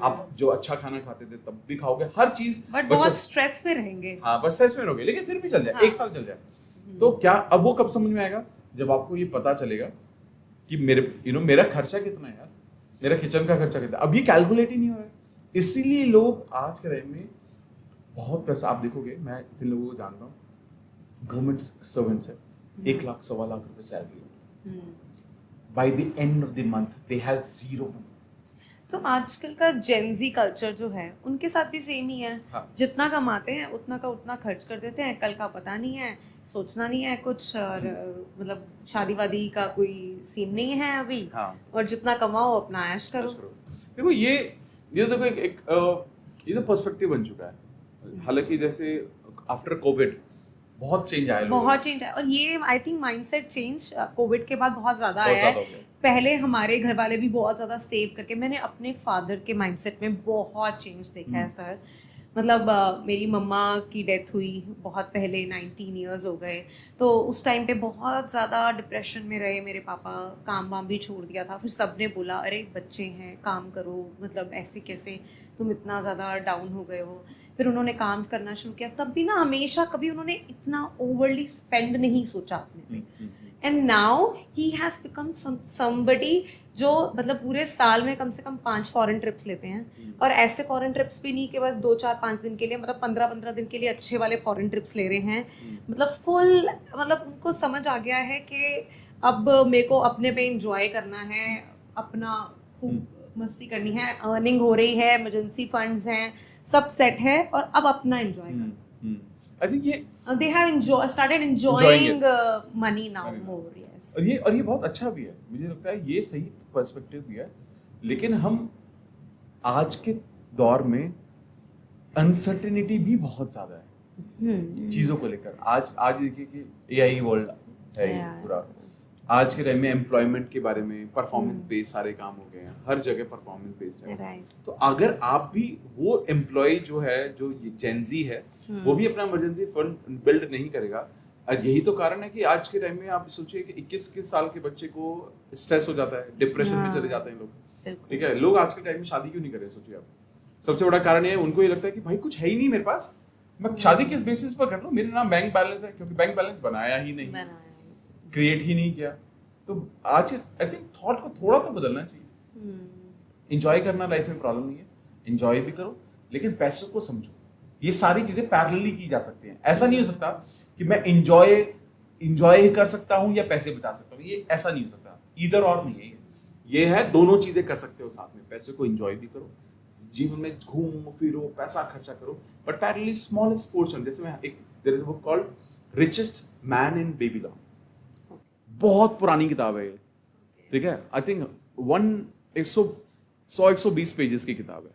आप जो अच्छा खाना खाते थे तब भी खाओगे, हर चीज, बट बहुत स्ट्रेस में रहेंगे। हाँ, बस स्ट्रेस में रहोगे, लेकिन फिर भी चल जाए। 1 साल चल जाए। तो क्या अब वो कब समझ में आएगा, जब आपको ये पता चलेगा कि मेरा खर्चा कितना है यार, मेरा किचन का खर्चा कितना है। अब ये कैलकुलेट ही नहीं हो रहा है। इसीलिए लोग आज के टाइम में बहुत पैसा, आप देखोगे, मैं इतने लोगों को जानता हूँ, गवर्नमेंट सर्वेंट्स है, 1 लाख 1.25 लाख रुपए salary, by the end of the month they have 0 money. तो आजकल का जेनजी कल्चर जो है उनके साथ भी सेम ही है। हाँ। जितना कमाते हैं उतना का उतना खर्च कर देते हैं, कल का पता नहीं है, सोचना नहीं है कुछ, और मतलब शादी वादी का कोई सीन नहीं है अभी। हाँ। और जितना कमाओ अपना ऐश करो। देखो ये देखो ये तो पर्सपेक्टिव बन चुका है। हालांकि जैसे आफ्टर कोविड बहुत चेंज आया, बहुत चेंज है, और ये I think mindset change Covid के बाद बहुत ज़्यादा आया है। पहले हमारे घर वाले भी बहुत ज़्यादा सेव करके, मैंने अपने फादर के माइंडसेट में बहुत चेंज देखा है सर। मतलब मेरी मम्मा की डेथ हुई बहुत पहले, 19 ईयर्स हो गए, तो उस टाइम पे बहुत ज़्यादा डिप्रेशन में रहे मेरे पापा, काम वाम भी छोड़ दिया था। फिर सबने बोला अरे बच्चे हैं काम करो, मतलब ऐसे कैसे तुम इतना ज़्यादा डाउन हो गए हो। फिर उन्होंने काम करना शुरू किया, तब भी ना हमेशा कभी उन्होंने इतना ओवरली स्पेंड नहीं सोचा अपने पे। And now he has become somebody जो मतलब पूरे साल में कम से कम 5 फॉरेन ट्रिप्स लेते हैं, और ऐसे फॉरेन ट्रिप्स भी नहीं कि बस 2-4-5 दिन के लिए, मतलब 15-15 दिन के लिए अच्छे वाले फॉरेन ट्रिप्स ले रहे हैं। मतलब फुल, मतलब उनको समझ आ गया है कि अब मेरे को अपने पे इंजॉय करना है, अपना खूब मस्ती करनी है, अर्निंग हो रही है, इमरजेंसी फंड्स हैं, सब सेट है, और अब अपना एंजॉय करना। आई थिंक ये they have started enjoying money now more, yes. और ये बहुत अच्छा भी है, मुझे लगता है ये सही पर्सपेक्टिव भी है। लेकिन हम आज के दौर में अनसर्टेनिटी भी बहुत ज्यादा है चीजों को लेकर। आज देखिए कि एआई वर्ल्ड है ये पूरा। आज के टाइम में एम्प्लॉयमेंट के बारे में परफॉर्मेंस बेस्ड सारे काम हो गए हैं, हर जगह परफॉर्मेंस बेस्ड है। Right. तो अगर आप भी वो एम्प्लॉय जो है, जो जेनजी है, वो भी अपना इमरजेंसी फंड बिल्ड नहीं करेगा। और यही तो कारण है कि आज के टाइम में आप सोचिए कि 21 साल के बच्चे को स्ट्रेस हो जाता है, डिप्रेशन में चले जाते हैं लोग। ठीक है, लोग आज के टाइम में शादी क्यों नहीं कर रहे, सोचिए आप। सबसे बड़ा कारण ये है, उनको ये लगता है कि भाई कुछ है ही नहीं मेरे पास, मैं शादी किस बेसिस पर कर लूं, मेरे नाम बैंक बैलेंस है, क्योंकि बैंक बैलेंस बनाया ही नहीं, क्रिएट ही नहीं किया। तो आज आई थिंक थॉट को थोड़ा तो बदलना चाहिए। एंजॉय करना लाइफ में प्रॉब्लम नहीं है, एंजॉय भी करो, लेकिन पैसों को समझो। ये सारी चीजें पैरेलली की जा सकती हैं। ऐसा नहीं हो सकता कि मैं एंजॉय कर सकता हूं या पैसे बचा सकता हूं, ये ऐसा नहीं हो सकता। इधर और नहीं है ये है दोनों चीजें कर सकते हो साथ में। पैसे को एंजॉय भी करो, जीवन में घूमो फिरो, पैसा खर्चा करो, बट पैरेलली स्मॉलेस्ट पोर्शन। जैसे मैं there is a book called richest man in Babylon, बहुत पुरानी किताब है ये, ठीक है। आई थिंक 100-120 पेजेस की किताब है,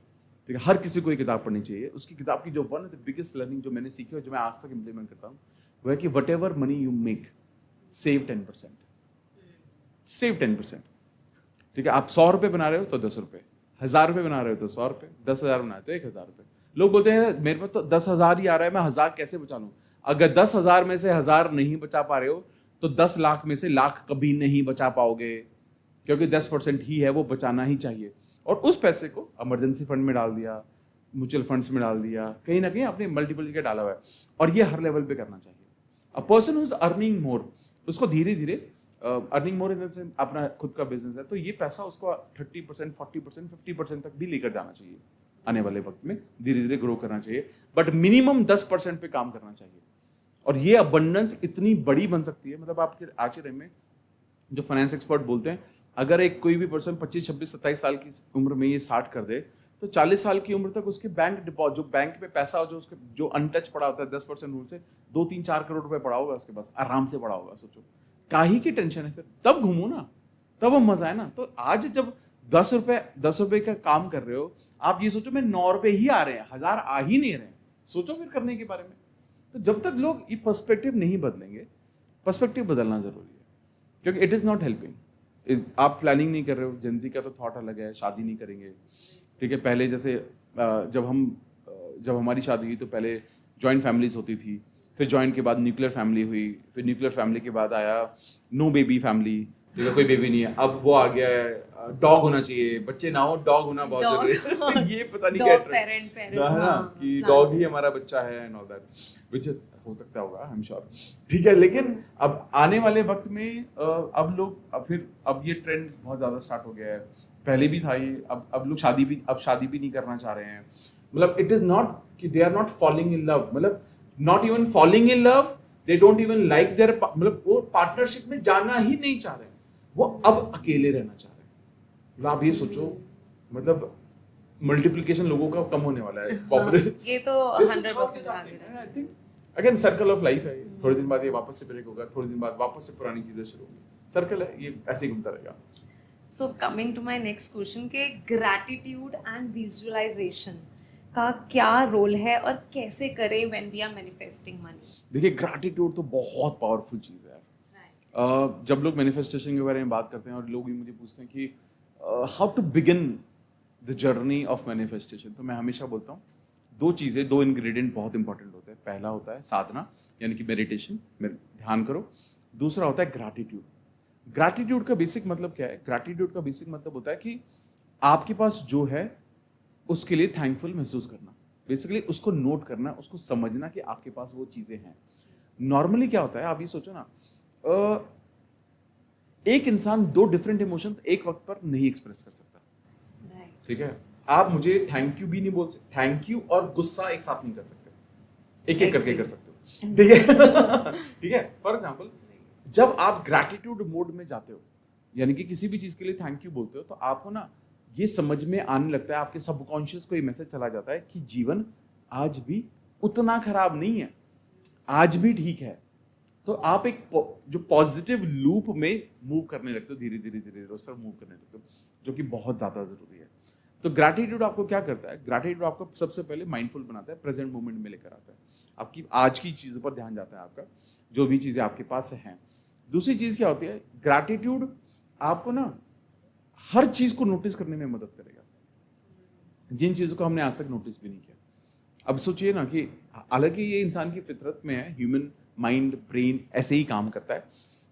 ठीक है। हर किसी को ये किताब पढ़नी चाहिए। उसकी किताब की जो one of the biggest learning जो मैंने सीखी और जो मैं आज तक इम्प्लीमेंट करता हूँ, वो है कि what ever money you make, save 10%, save 10%, ठीक है। आप 100 रुपये बना रहे हो तो 10 रुपये, 1000 रुपये बना रहे हो तो 100 रुपये, 10,000 बना रहे हो तो 1,000 रुपये। लोग बोलते हैं मेरे पास तो 10,000 ही आ रहा है, मैं 1000 कैसे बचा लूँ। अगर 10,000 में से 1000 नहीं बचा पा रहे हो तो 10 लाख में से लाख कभी नहीं बचा पाओगे, क्योंकि 10% ही है, वो बचाना ही चाहिए। और उस पैसे को इमरजेंसी फंड में डाल दिया, म्यूचुअल फंड्स में डाल दिया, कहीं ना कहीं अपने मल्टीपल जगह डाला हुआ है। और ये हर लेवल पे करना चाहिए। A person who is earning more, उसको धीरे धीरे अर्निंग मोर इन द अपना खुद का बिजनेस है, तो ये पैसा उसको 30%, 40%, 50% तक भी लेकर जाना चाहिए। आने वाले वक्त में धीरे धीरे ग्रो करना चाहिए, बट मिनिमम 10% पे काम करना चाहिए। और ये अबंडेंस इतनी बड़ी बन सकती है, मतलब आपके आज के टाइम में जो फाइनेंस एक्सपर्ट बोलते हैं, अगर एक कोई भी पर्सन 25, 26, 27 साल की उम्र में ये स्टार्ट कर दे, तो 40 साल की उम्र तक उसके बैंक डिपॉजिट, जो बैंक में पैसा जो उसके जो अनटच पड़ा होता है 10% रूल से, 2-3-4 करोड़ रुपए पड़ा होगा उसके पास, आराम से पड़ा होगा। सोचो काहे की टेंशन है, फिर तब घूमो ना, तब हम मजा है ना। तो आज जब 10 रुपए का काम कर रहे हो, आप ये सोचो मैं 9 रुपए ही आ रहे हैं, 1000 आ ही नहीं रहे हैं, सोचो फिर करने के बारे में। तो जब तक लोग ये पर्सपेक्टिव नहीं बदलेंगे, पर्सपेक्टिव बदलना जरूरी है, क्योंकि इट इज नॉट हेल्पिंग। आप प्लानिंग नहीं कर रहे हो, जेंजी का तो थॉट अलग है, शादी नहीं करेंगे, ठीक है। पहले जैसे जब हमारी शादी हुई तो पहले जॉइंट फैमिलीज होती थी, फिर जॉइंट के बाद न्यूक्लियर फैमिली हुई, फिर न्यूक्लियर फैमिली के बाद आया नो बेबी फैमिली, ठीक है, कोई बेबी नहीं है। अब वो आ गया है डॉग होना चाहिए, बच्चे ना हो, डॉग होना बहुत जरूरी है। ये पता नहीं क्या ट्रेंड है ना, कि डॉग ही हमारा बच्चा है एंड ऑल दैट, व्हिच हो सकता होगा, आई एम श्योर, ठीक है। लेकिन अब आने वाले वक्त में अब लोग अब ये ट्रेंड बहुत ज्यादा स्टार्ट हो गया है। पहले भी था ये, अब लोग शादी भी नहीं करना चाह रहे हैं। मतलब इट इज नॉट कि they are not falling in love, मतलब not even falling in love, they don't even like their, मतलब वो पार्टनरशिप में जाना ही नहीं चाह रहे, वो अब अकेले रहना चाह रहे हैं। मतलब आप ये सोचो, मतलब मल्टीप्लिकेशन लोगों का कम होने वाला है, पॉपुलेशन ये तो 100% आगे है। I think again circle of life है, थोड़े दिन बाद ये वापस से ब्रेक होगा, थोड़े दिन बाद वापस से पुरानी चीजें शुरू होंगी, सर्कल है, ये ऐसे ही घूमता रहेगा। So coming to my next question के ग्रैटिट्यूड एंड विजुअलाइजेशन का क्या रोल है और कैसे करें when we are manifesting money? देखिए ग्रैटिट्यूड तो बहुत पावरफुल चीज़ है यार। जब लोग मैनिफेस्टेशन के बारे में बात करते हैं और लोग मुझे पूछते हैं कि how to begin the journey of manifestation, तो मैं हमेशा बोलता हूँ दो इंग्रेडिएंट बहुत इंपॉर्टेंट होते हैं। पहला होता है साधना, यानी कि मेडिटेशन, ध्यान करो। दूसरा होता है ग्रैटिट्यूड। ग्रैटिट्यूड का बेसिक मतलब क्या है? ग्रैटिट्यूड का बेसिक मतलब होता है कि आपके पास जो है उसके लिए थैंकफुल महसूस करना। बेसिकली उसको नोट करना, उसको समझना कि आपके पास वो चीजें हैं। नॉर्मली क्या होता है, आप ये सोचो ना, एक इंसान 2 डिफरेंट इमोशंस एक वक्त पर नहीं एक्सप्रेस कर सकता, ठीक है। आप मुझे थैंक यू भी नहीं बोल सकते, थैंक यू और गुस्सा एक साथ नहीं कर सकते, एक एक करके कर सकते हो, ठीक है। ठीक है, फॉर एग्जाम्पल जब आप ग्रैटिट्यूड मोड में जाते हो, यानी कि किसी भी चीज के लिए थैंक यू बोलते हो, तो आपको ना ये समझ में आने लगता है, आपके सबकॉन्शियस को ये मैसेज चला जाता है कि जीवन आज भी उतना खराब नहीं है, आज भी ठीक है। तो आप एक जो पॉजिटिव लूप में मूव करने लगते हो, धीरे धीरे धीरे धीरे उस तरफ मूव करने लगते हो, जो कि बहुत ज्यादा जरूरी है। तो ग्रैटिट्यूड आपको क्या करता है, ग्रैटिट्यूड आपको सबसे पहले माइंडफुल बनाता है, प्रेजेंट मोमेंट में लेकर आता है, आपकी आज की चीजों पर ध्यान जाता है, आपका जो भी चीजें आपके पास हैं। दूसरी चीज क्या होती है, ग्रैटिट्यूड आपको ना हर चीज को नोटिस करने में मदद करेगा, जिन चीजों को हमने आज तक नोटिस भी नहीं किया। अब सोचिए ना कि हालांकि ये इंसान की फितरत में है, ह्यूमन माइंड ब्रेन ऐसे ही काम करता है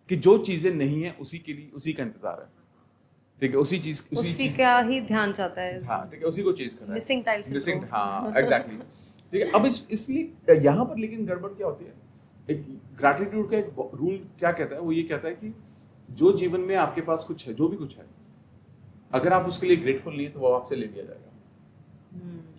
कि जो चीजें नहीं है उसी के लिए उसी का इंतजार है, ठीक है, उसी का ही ध्यान चाहता है, हाँ ठीक है, उसी को चेज कर रहा है, मिसिंग टाइल्स, मिसिंग, हाँ एग्जैक्टली, ठीक है। अब इसलिए यहाँ पर लेकिन गड़बड़ क्या होती है, एक ग्रैटिट्यूड का एक रूल क्या कहता है, वो ये कहता है कि जो जीवन में आपके पास कुछ है, जो भी कुछ है, अगर आप उसके लिए ग्रेटफुल नहीं है तो वो आपसे ले लिया जाएगा।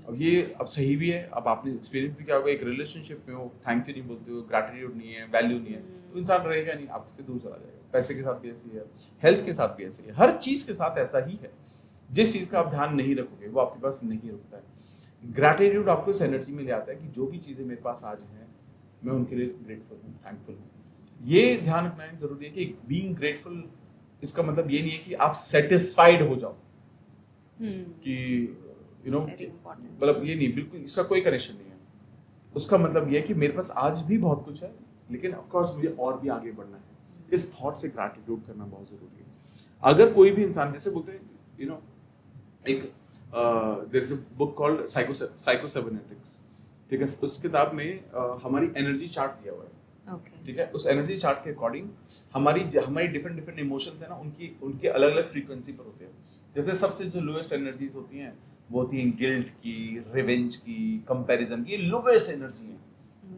अब ये अब सही भी है, अब आपने एक्सपीरियंस भी किया होगा, एक रिलेशनशिप में हो, थैंक यू नहीं बोलते हो, ग्रैटिट्यूड नहीं है, वैल्यू नहीं है, तो इंसान रहेगा नहीं, आपसे दूर चला जाएगा। पैसे के साथ भी ऐसी है, हेल्थ के साथ भी ऐसी है, हर चीज के साथ ऐसा ही है। जिस चीज का आप ध्यान नहीं रखोगे वो आपके पास नहीं रुकता है। ग्रैटिट्यूड आपको इस एनर्जी में ले आता है कि जो भी चीजें मेरे पास आज हैं, मैं उनके लिए ग्रेटफुल हूँ, थैंकफुल हूँ। ये ध्यान रखना जरूरी है कि बीइंग ग्रेटफुल, इसका मतलब ये नहीं है कि आप सेटिस्फाइड हो जाओ, कि यू नो, मतलब ये नहीं, बिल्कुल इसका कोई कनेक्शन नहीं है। उसका मतलब ये है कि मेरे पास आज भी बहुत कुछ है, लेकिन ऑफ कोर्स मुझे और भी आगे बढ़ना है। इस थॉट से ग्रैटिट्यूड करना बहुत जरूरी है। अगर कोई भी इंसान, जैसे बोलते हैं यू नो, एक there is a book called psychocybernetics, ठीक है, उस किताब में हमारी एनर्जी चार्ट दिया हुआ है, ठीक है। उस एनर्जी चार्ट के अकॉर्डिंग हमारी डिफरेंट इमोशंस है ना, उनके अलग अलग फ्रीक्वेंसी पर होते हैं। जैसे सबसे जो लोएस्ट एनर्जीज होती हैं वो होती हैं गिल्ट की, रिवेंज की, कंपैरिजन की, लोएस्ट एनर्जी है,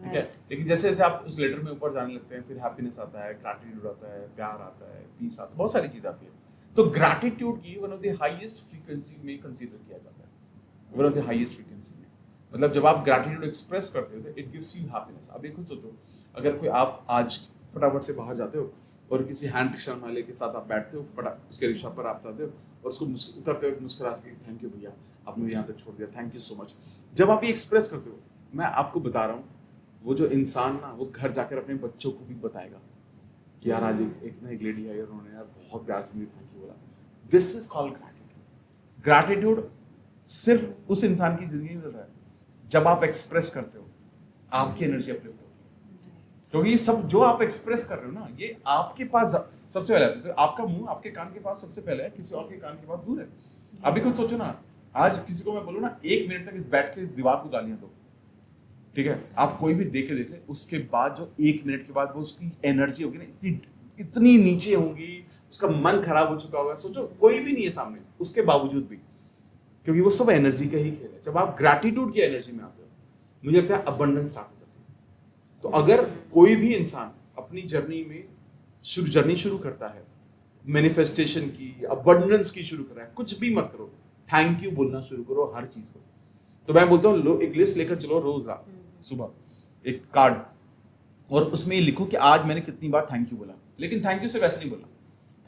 ठीक है। लेकिन जैसे जैसे आप उस लेटर में ऊपर जाने लगते हैं, फिर हैप्पीनेस आता है, ग्रैटिट्यूड आता है, प्यार आता है, पीस आता है, बहुत सारी चीज आती है। तो ग्रैटिट्यूड की one of the highest frequency में कंसीडर किया जाता है, one of the highest frequency में। मतलब जब आप ग्रैटिट्यूड एक्सप्रेस करते हो तो इट गिव्स यू हैप्पीनेस। अब ये खुद सोचो, अगर कोई आप आज फटाफट से बाहर जाते हो और किसी हैंड रिक्शा वाले के साथ आप बैठते हो, उसके रिक्शा पर आप जाते हो और उसको उतरते हुए मुस्कुरा के थैंक यू भैया, आपने मुझे यहाँ तक छोड़ दिया, थैंक यू सो मच। जब आप ये एक्सप्रेस करते हो, मैं आपको बता रहा हूँ, वो जो इंसान ना, वो घर जाकर अपने बच्चों को भी बताएगा कि यार आज एक लेडी आई और उन्होंने यार बहुत प्यार से मुझे थैंक यू बोला। This is called gratitude. Gratitude सिर्फ उस इंसान की जिंदगी में मिल रहा है जब आप एक्सप्रेस करते हो, आपकी एनर्जी अपलिफ्ट होती है। क्योंकि ये सब जो आप एक्सप्रेस कर रहे हो ना, ये आपके पास सबसे पहले है। तो आपका मुंह आपके कान के पास सबसे पहले है, किसी और के कान के पास दूर है। अभी कुछ सोचो ना, आज किसी को मैं बोलूँ ना 1 मिनट तक इस बैठ के इस दीवार को गालियां दो, ठीक है, आप कोई भी देख ले, उसके बाद जो 1 मिनट के बाद वो उसकी एनर्जी होगी ना, इतनी नीचे होगी, उसका मन खराब हो चुका होगा। सोचो कोई भी नहीं है सामने, उसके बावजूद भी, क्योंकि वो सब एनर्जी का ही खेल है। जब आप ग्रैटिट्यूड की एनर्जी में आते हो, मुझे लगता है अबंडेंस स्टार्ट हो जाती है। तो अगर कोई भी इंसान अपनी जर्नी में जर्नी शुरू करता है, मैनिफेस्टेशन की, अबंडेंस की शुरू कर रहा है, कुछ भी मत करो, थैंक यू बोलना शुरू करो हर चीज को। तो मैं बोलता हूँ एक लिस्ट लेकर चलो, रोज रात सुबह एक कार्ड, और उसमें लिखो कि आज मैंने कितनी बार थैंक यू बोला। लेकिन थैंक यू से वैसे नहीं बोलना,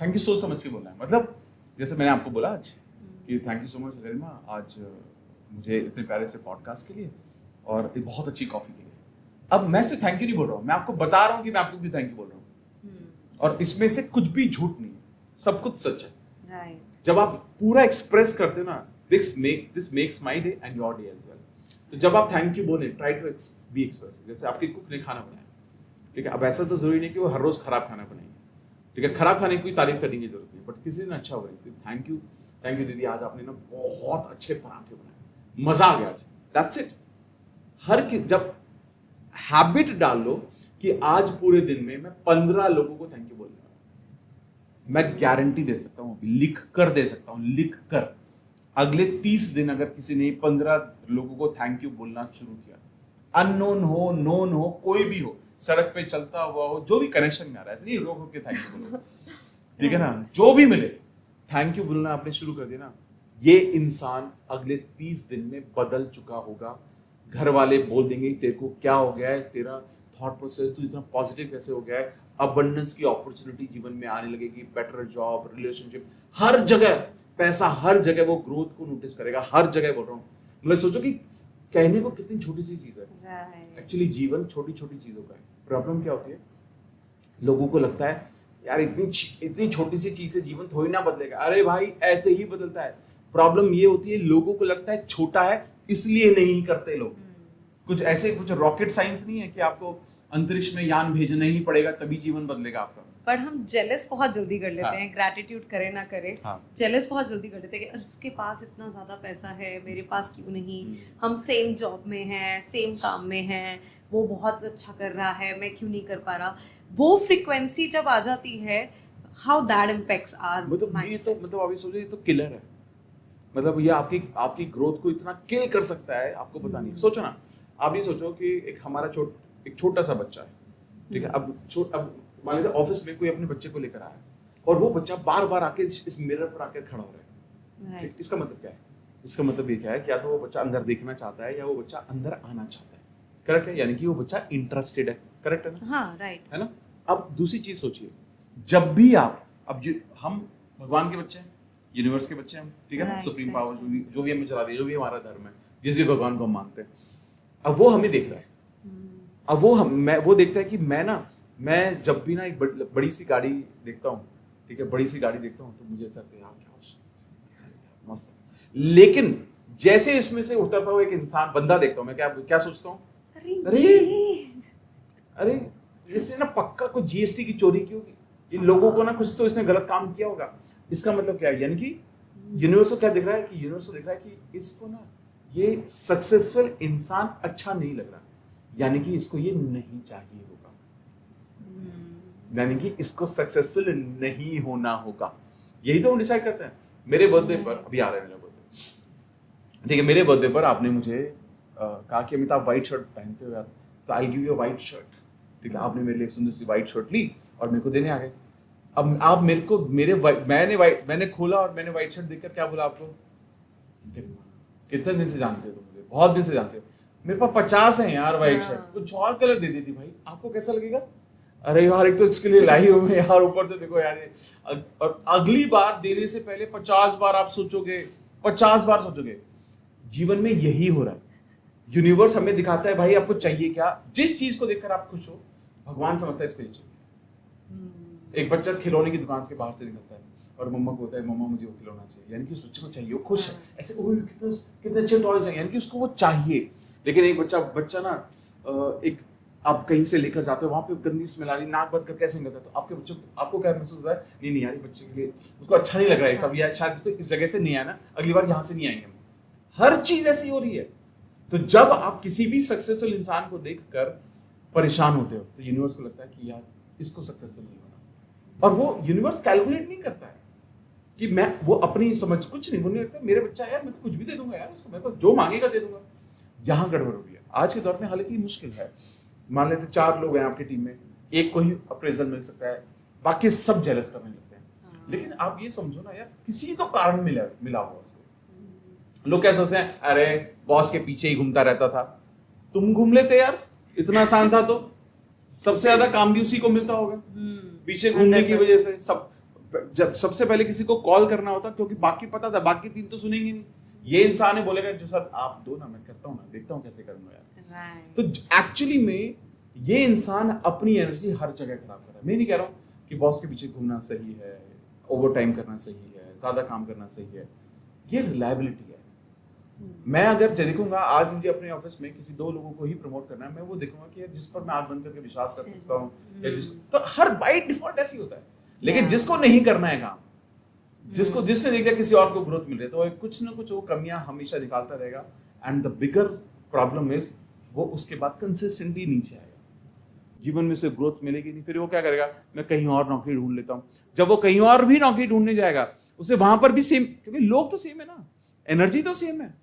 थैंक यू सोच समझ के बोलना है। मतलब जैसे मैंने आपको बोला आज कि थैंक यू सो मच गरिमा, आज मुझे इतने प्यारे से पॉडकास्ट के लिए और एक बहुत अच्छी कॉफी के लिए। अब मैं से थैंक यू नहीं बोल रहा हूँ, मैं आपको बता रहा हूँ कि मैं आपको क्यों थैंक यू बोल रहा हूँ, और इसमें से कुछ भी झूठ नहीं है, सब कुछ सच है। जब आप पूरा एक्सप्रेस करते हो ना, this makes my day and your day as well. तो जब आप थैंक यू बोले, ट्राई टू बी एक्सप्रेसिव। जैसे आपके कुक ने खाना बनाया, ठीक है, अब ऐसा तो जरूरी नहीं कि वो हर रोज खराब खाना बनाएंगे, ठीक है, खराब खाने की कोई तारीफ करने की जरूरत नहीं, बट किसी दिन अच्छा हो रहा है, थैंक यू दीदी, आज आपने ना बहुत अच्छे पराठे बनाए, मजा आ गया आज, दैट्स इट। जब हैबिट डाल लो कि आज पूरे दिन में मैं 15 लोगों को थैंक यू बोलने वाला हूं, मैं गारंटी दे सकता हूं, लिख कर दे सकता हूं, लिख कर अगले 30 दिन अगर किसी ने 15 लोगों को थैंक यू बोलना शुरू किया, अननोन हो, नोन हो, कोई भी हो, सड़क पे चलता हुआ हो, जो भी कनेक्शन में आ रहा है, ऐसे नहीं रोक के थैंक यू बोलो, ठीक है ना, जो भी मिले थैंक यू बोलना आपने शुरू कर दिया ना, ये इंसान अगले 30 दिन में बदल चुका होगा। घर वाले बोल देंगे तेरे को क्या हो गया है, तेरा थॉट प्रोसेस तू इतना पॉजिटिव कैसे हो गया है, अबंडेंस की अपॉर्चुनिटी जीवन में आने लगेगी, बेटर जॉब, रिलेशनशिप, हर जगह पैसा, हर जगह वो ग्रोथ को नोटिस करेगा, हर जगह बोल रहा हूँ। मतलब सोचो कि कहने को कितनी छोटी सी चीज है, एक्चुअली जीवन छोटी छोटी चीजों का है। प्रॉब्लम क्या होती है, लोगों को लगता है यार इतनी छोटी सी चीज से जीवन थोड़ी ना बदलेगा। अरे भाई ऐसे ही बदलता है। प्रॉब्लम ये होती है लोगों को लगता है छोटा है इसलिए नहीं करते लोग। कुछ ऐसे कुछ रॉकेट साइंस नहीं है कि आपको अंतरिक्ष में यान भेजना ही पड़ेगा तभी जीवन बदलेगा आपका। पर हम जेलस बहुत जल्दी कर लेते हाँ। हैं, ग्रैटिट्यूड करे ना करे, हाँ। जेलस बहुत जल्दी कर लेते हैं कि उसके पास इतना ज़्यादा पैसा है, मेरे पास क्यों नहीं, हम सेम जॉब में हैं, सेम काम में हैं, वो बहुत अच्छा कर रहा है, मैं क्यों नहीं कर पा रहा। वो फ्रीक्वेंसी जब आ जाती है, हाउ दैट इम्पैक्ट्स आवर मतलब मतलब अभी सोचो ये तो किलर है। मतलब ये आपकी ग्रोथ को इतना किल कर सकता है, आपको पता नहीं। सोचो ना, आप ये सोचो कि एक हमारा एक छोटा सा बच्चा है, ठीक है, अब मान लीजिए ऑफिस में कोई अपने बच्चे को लेकर आया और वो बच्चा बार बार आके इस मिरर पर आकर खड़ा हो रहा है। इसका मतलब क्या है? इसका मतलब ये क्या है कि या तो वो बच्चा अंदर देखना चाहता है या वो बच्चा अंदर आना चाहता है। करेक्ट है? यानी कि वो बच्चा इंटरेस्टेड है। करेक्ट है ना? हाँ, राइट है ना? अब दूसरी चीज सोचिए, जब भी आप हम भगवान के बच्चे हैं, यूनिवर्स के बच्चे हैं, ठीक है ना, सुप्रीम पावर जो भी हमें चला रही है, जो भी हमारा धर्म है, जिस भी भगवान को हम मानते हैं, अब वो हमें देख रहा है। अब वो देखता है कि मैं जब भी ना एक बड़ी सी गाड़ी देखता हूँ, ठीक है, बड़ी सी गाड़ी देखता हूँ तो मुझे ऐसा लगता है यार क्या मस्त है। लेकिन जैसे इसमें से उतरता हुआ एक इंसान बंदा देखता हूँ, मैं क्या सोचता हूँ, अरे इसने ना पक्का कुछ जीएसटी की चोरी की होगी, इन लोगों को ना कुछ तो इसने गलत काम किया होगा। इसका मतलब क्या है? यानी कि यूनिवर्स को क्या दिख रहा है कि यूनिवर्स को दिख रहा है कि इसको ना ये सक्सेसफुल इंसान अच्छा नहीं लग रहा, यानी कि इसको ये नहीं चाहिए होगा, यानी कि इसको सक्सेसफुल नहीं होना होगा। यही तो हम डिसाइड करते हैं। मेरे बर्थडे पर, अभी आ रहा है मेरा बर्थडे, ठीक है, मेरे बर्थडे पर आपने मुझे कहा कि अमिताभ व्हाइट शर्ट पहनते हो यार, तो I give you a white shirt, ठीक है। आपने मेरे लिए सुंदर सी व्हाइट शर्ट ली और मेरे को देने आ गए। अब आप मेरे को मैंने खोला और मैंने व्हाइट शर्ट देखकर क्या बोला आपको, कितने दिन से जानते हो तुम मुझे, बहुत दिन से जानते हो, मेरे पास 50 है यार व्हाइट शर्ट, कुछ और कलर दे देती भाई, आपको कैसा लगेगा? अरे यार एक तो इसके लिए लाई हूं मैं यार, ऊपर से देखो यार और अगली बार देने से पहले 50 बार आप सोचोगे, 50 बार सोचोगे। जीवन में यही हो रहा है। यूनिवर्स हमें दिखाता है भाई आपको चाहिए क्या, जिस चीज को देखकर आप खुश हो, भगवान समझता है इसको ये चाहिए। एक बच्चा खिलौने की दुकान के बाहर से निकलता है और मम्मा को होता है मम्मा मुझे वो खिलौना चाहिए, यानी कि उस बच्चे को चाहिए, वो खुश है, ऐसे कितने अच्छे टॉयज हैं, यानी कि उसको वो चाहिए। लेकिन एक बच्चा ना एक आप कहीं से लेकर जाते हो, वहां पे गंदी स्मेल आ रही, नाक बंद कर कैसे निकलता है, तो आपके बच्चों आपको क्या महसूस होता है? नहीं यार ये बच्चे के लिए उसको अच्छा नहीं लग रहा है सब, या शायद इसको इस जगह से नहीं आया ना, अगली बार यहाँ से नहीं आएंगे हम। हर चीज ऐसी हो रही है। तो जब आप किसी भी सक्सेसफुल इंसान को देखकर परेशान होते हो तो यूनिवर्स को लगता है कि यार इसको सक्सेसफुल नहीं होना, और वो यूनिवर्स कैलकुलेट नहीं करता है कि मैं वो अपनी समझ कुछ नहीं बोलने लगता, मेरे बच्चा यार मैं तो कुछ भी दे दूंगा यार उसको, मैं तो जो मांगेगा दे दूंगा। यहाँ गड़बड़ हो रही है। आज के दौर में हालांकि मुश्किल है, मान लेते 4 लोग हैं आपकी टीम में, एक को ही अप्रेजल मिल सकता है, बाकी सब जेलस करने लगते हैं। लेकिन आप ये समझो ना यार, किसी तो कारण मिला हुआ उसको। लोग क्या सोचते हैं, अरे बॉस के पीछे ही घूमता रहता था, तुम घूम लेते यार, इतना आसान था तो। सबसे ज्यादा काम भी उसी को मिलता होगा पीछे घूमने की वजह से। जब सबसे पहले किसी को कॉल करना होता, क्योंकि बाकी पता था बाकी 3 तो सुनेंगे नहीं, ये इंसान है बोलेगा जो सर आप दो ना, मैं करता हूँ ना, देखता हूँ कैसे करूंगा यार। तो एक्चुअली में ये इंसान अपनी एनर्जी हर जगह खराब कर रहा है। मैं नहीं कह रहा हूँ कि बॉस के पीछे घूमना सही है, ओवर टाइम करना सही है, ज्यादा काम करना सही है, ये रिलायबिलिटी है। मैं अगर देखूंगा आज मुझे अपने ऑफिस में किसी 2 लोगों को ही प्रमोट करना है, मैं वो देखूंगा कि जिस पर मैं आंख बंद करके विश्वास कर सकता हूँ, या जिसको, तो हर बाय डिफॉल्ट ऐसी होता है। लेकिन जिसको नहीं करना है काम, जिसने देख लिया किसी और को ग्रोथ मिल रही है, तो कुछ ना कुछ वो कमियां हमेशा निकालता रहेगा। And the bigger problem is वो उसके बाद कंसिस्टेंटली नीचे आएगा, जीवन में से ग्रोथ मिलेगी नहीं। फिर वो क्या करेगा, मैं कहीं और नौकरी ढूंढ लेता हूँ। जब वो कहीं और भी नौकरी ढूंढने जाएगा, उसे वहां पर भी सेम, क्योंकि लोग तो सेम है ना, एनर्जी तो सेम है।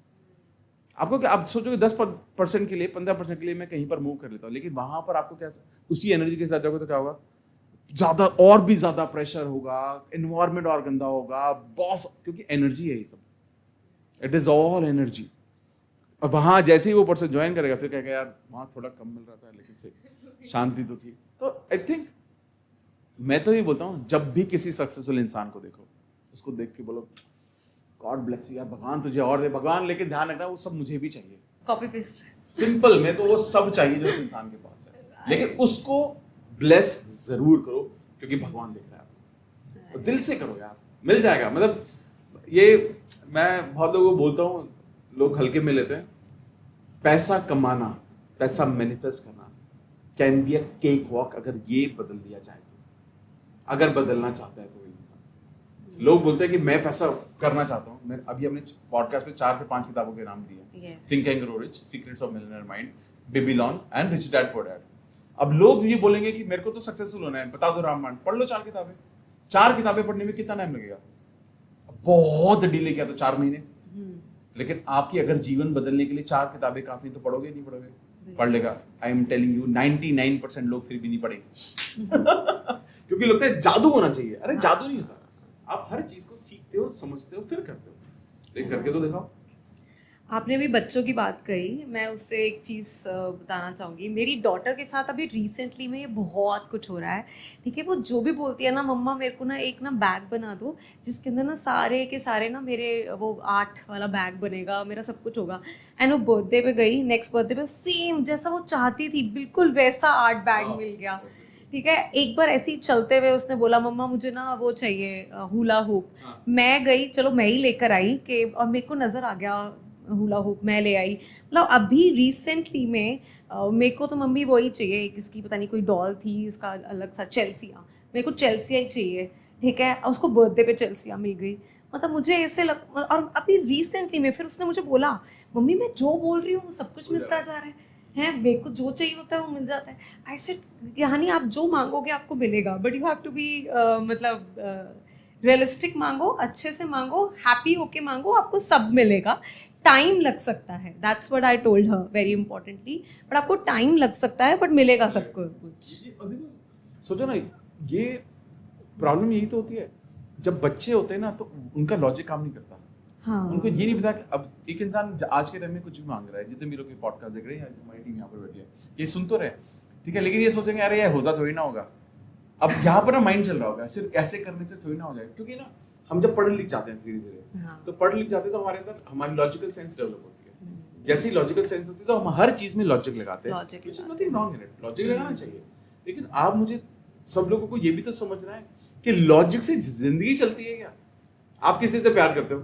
आपको क्या, आप सोचोगे 10% के लिए 15% के लिए मैं कहीं पर मूव कर लेता हूँ, लेकिन वहां पर आपको क्या, उसी एनर्जी के साथ जाओगे तो क्या होगा, ज्यादा और भी ज्यादा प्रेशर होगा, एनवायरमेंट और गंदा होगा, बॉस, क्योंकि एनर्जी है ये सब, इट इज ऑल एनर्जी। और वहां जैसे ही वो पर्सन ज्वाइन करेगा फिर कहेगा यार वहां थोड़ा कम मिल रहा था लेकिन से शांति तो थी। तो आई थिंक मैं तो ये बोलता हूँ, जब भी किसी सक्सेसफुल इंसान को देखो उसको देख के बोलो गॉड ब्लेस यू यार, भगवान तुझे और दे भगवान, लेकिन ध्यान रखना वो सब मुझे भी चाहिए। कॉपी पेस्ट सिंपल, मेरे को वो सब चाहिए जो उस इंसान के पास है, लेकिन उसको ब्लेस जरूर करो क्योंकि भगवान देख रहा है आपको। तो दिल से करो यार, मिल जाएगा। मतलब ये मैं बहुत लोगों को बोलता हूँ, लोग हल्के में लेते हैं। पैसा कमाना, पैसा मैनिफेस्ट करना can be a cake walk, अगर ये बदल दिया जाए तो, अगर बदलना चाहता है तो इंसान। लोग बोलते हैं कि मैं पैसा करना चाहता हूँ। मैं अभी अपने पॉडकास्ट में 4 से 5 किताबों के नाम दिए, think and grow rich, secrets of millionaire mind, Babylon and rich dad poor dad. अब लोग ये बोलेंगे कि मेरे को तो सक्सेसफुल होना है, बता दो रामायण, पढ़ लो 4 किताबें। 4 किताबें पढ़ने में कितना टाइम लगेगा? बहुत डिले किया तो 4 महीने। लेकिन आपकी अगर जीवन बदलने के लिए 4 किताबें काफी, तो पढ़ोगे नहीं पढ़ोगे? पढ़ लेगा। आई एम टेलिंग यू 99% लोग फिर भी नहीं पढ़ेंगे क्योंकि लगता है जादू होना चाहिए। अरे जादू नहीं होता, आप हर चीज को सीखते हो, समझते हो, फिर करते हो। लेकिन करके तो दिखाओ। आपने भी बच्चों की बात कही, मैं उससे एक चीज़ बताना चाहूँगी। मेरी डॉटर के साथ अभी रिसेंटली में ये बहुत कुछ हो रहा है, ठीक है। वो जो भी बोलती है ना, मम्मा मेरे को ना एक ना बैग बना दो जिसके अंदर ना सारे के सारे ना मेरे वो आर्ट वाला बैग बनेगा, मेरा सब कुछ होगा। एंड वो बर्थडे पे गई, नेक्स्ट बर्थडे पे सेम जैसा वो चाहती थी बिल्कुल वैसा आर्ट बैग मिल गया, ठीक है। एक बार ऐसे ही चलते हुए उसने बोला मम्मा मुझे ना वो चाहिए हुला हुप। मैं गई, चलो मैं ही लेकर आई कि, और मेरे को नज़र आ गया हुला हुप, मैं ले आई। मतलब अभी रिसेंटली में मेरे को तो मम्मी वही चाहिए, एक इसकी पता नहीं कोई डॉल थी इसका अलग सा, चेल्सिया, मेरे को चेल्सिया ही चाहिए, ठीक है। और उसको बर्थडे पे चेल्सिया मिल गई। मतलब मुझे ऐसे लग, और अभी रिसेंटली में फिर उसने मुझे बोला मम्मी मैं जो बोल रही हूँ वो सब कुछ मिलता जा रहा है, मेरे को जो चाहिए होता है वो मिल जाता है। आई सेड यानी आप जो मांगोगे आपको मिलेगा, but you have to be मतलब रियलिस्टिक मांगो, अच्छे से मांगो, हैप्पी होके मांगो, आपको सब मिलेगा। टाइम लग सकता है, that's what I told her very importantly, but आपको टाइम लग सकता है, बट मिलेगा सबको कुछ। सोचो ना, ये प्रॉब्लम यही तो होती है जब बच्चे होते हैं ना, तो उनका लॉजिक काम नहीं करता। हाँ, उनको ये नहीं पता कि अब एक इंसान आज के टाइम में कुछ भी मांग रहा है। जितने भी लोग पॉडकास्ट देख रहे हैं, हमारी टीम यहाँ पर बैठी है, ये सुन तो रहे, ठीक है, लेकिन ये सोचेंगे अरे ये होता थोड़ी ना होगा। अब यहाँ पर ना माइंड चल रहा होगा, सिर्फ ऐसे करने से थोड़ी ना हो जाएगा। क्योंकि ना हम जब पढ़ लिख जाते हैं धीरे धीरे, हाँ, तो पढ़ लिख जाते हैं तो हमारे अंदर हमारी लॉजिकल सेंस डेवलप होती है। जैसे ही लॉजिकल सेंस होती है तो हम हर चीज में लॉजिक लगाते हैं, Logic which is nothing wrong in it, logic लगाना चाहिए। लेकिन आप मुझे सब लोगों को ये भी तो समझना है कि लॉजिक से जिंदगी चलती है क्या? आप किसी से प्यार करते हो,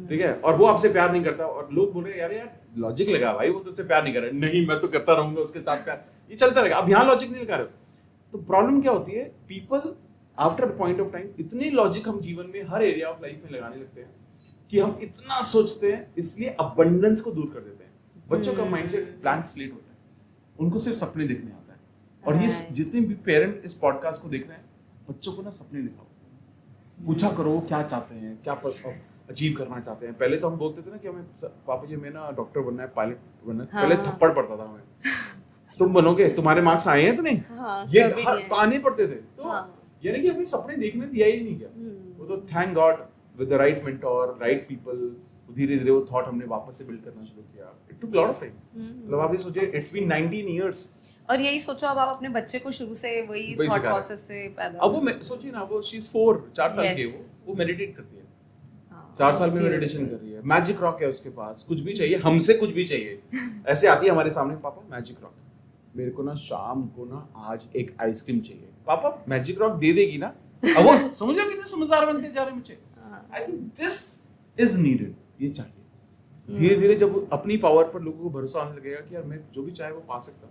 ठीक है, और वो आपसे प्यार नहीं करता, और लोग बोले यार यार लॉजिक लगा भाई, वो तुझसे प्यार नहीं कर रहा। नहीं, मैं तो करता रहूंगा उसके साथ प्यार, ये चलता रहेगा। अब यहाँ लॉजिक नहीं लगा रहे हो, तो प्रॉब्लम क्या होती है, people after point of time इतनी लॉजिक हम जीवन में हर एरिया ऑफ लाइफ में लगाने लगते हैं कि हम इतना सोचते हैं, इसलिए अबंडेंस को दूर कर देते हैं। बच्चों का माइंडसेट ब्लैंक स्लेट होता है, उनको सिर्फ सपने देखने आता है। और ये जितने भी पेरेंट इस पॉडकास्ट को देख रहे हैं, बच्चों को ना सपने दिखाओ, पूछा करो वो क्या चाहते हैं, क्या अचीव करना चाहते हैं। पहले तो हम बोलते थे ना कि हमें पापा जी, मैं ना डॉक्टर बनना है, पायलट बनना है, पहले थप्पड़ पड़ता था हमें, तुम बनोगे, तुम्हारे मार्क्स आए हैं तो नहीं, ये ताने पड़ते थे। तो यानी कि हमें सपने देखने दिया ही नहीं क्या। वो तो thank God with the right mentor, right people, धीरे धीरे वो थॉट हमने वापस से बिल्ड करना शुरू किया। It took lot of time. मतलब आप ये सोचिए, इट्स बीन 19 इयर्स। और यही सोचो अब आप अपने बच्चे को शुरू से वही थॉट प्रोसेस से पैदा, अब वो सोचिए ना, वो शी इज 4 साल की है, वो मेडिटेट करती है, 4 साल में मेडिटेशन कर रही है। मैजिक रॉक है उसके पास, कुछ भी चाहिए, हमसे कुछ भी चाहिए, ऐसे आती है हमारे सामने, पापा मैजिक रॉक, मेरे को ना शाम को ना आज एक आइसक्रीम चाहिए, पापा मैजिक रॉक दे देगी ना। अब वो समझ रहे कितने समझदार बनते जा रहे हैं बच्चे। I think this is needed, ये चाहिए। धीरे धीरे जब अपनी पावर पर लोगों को भरोसा आने लगेगा कि यार मैं जो भी चाहे वो पा सकता,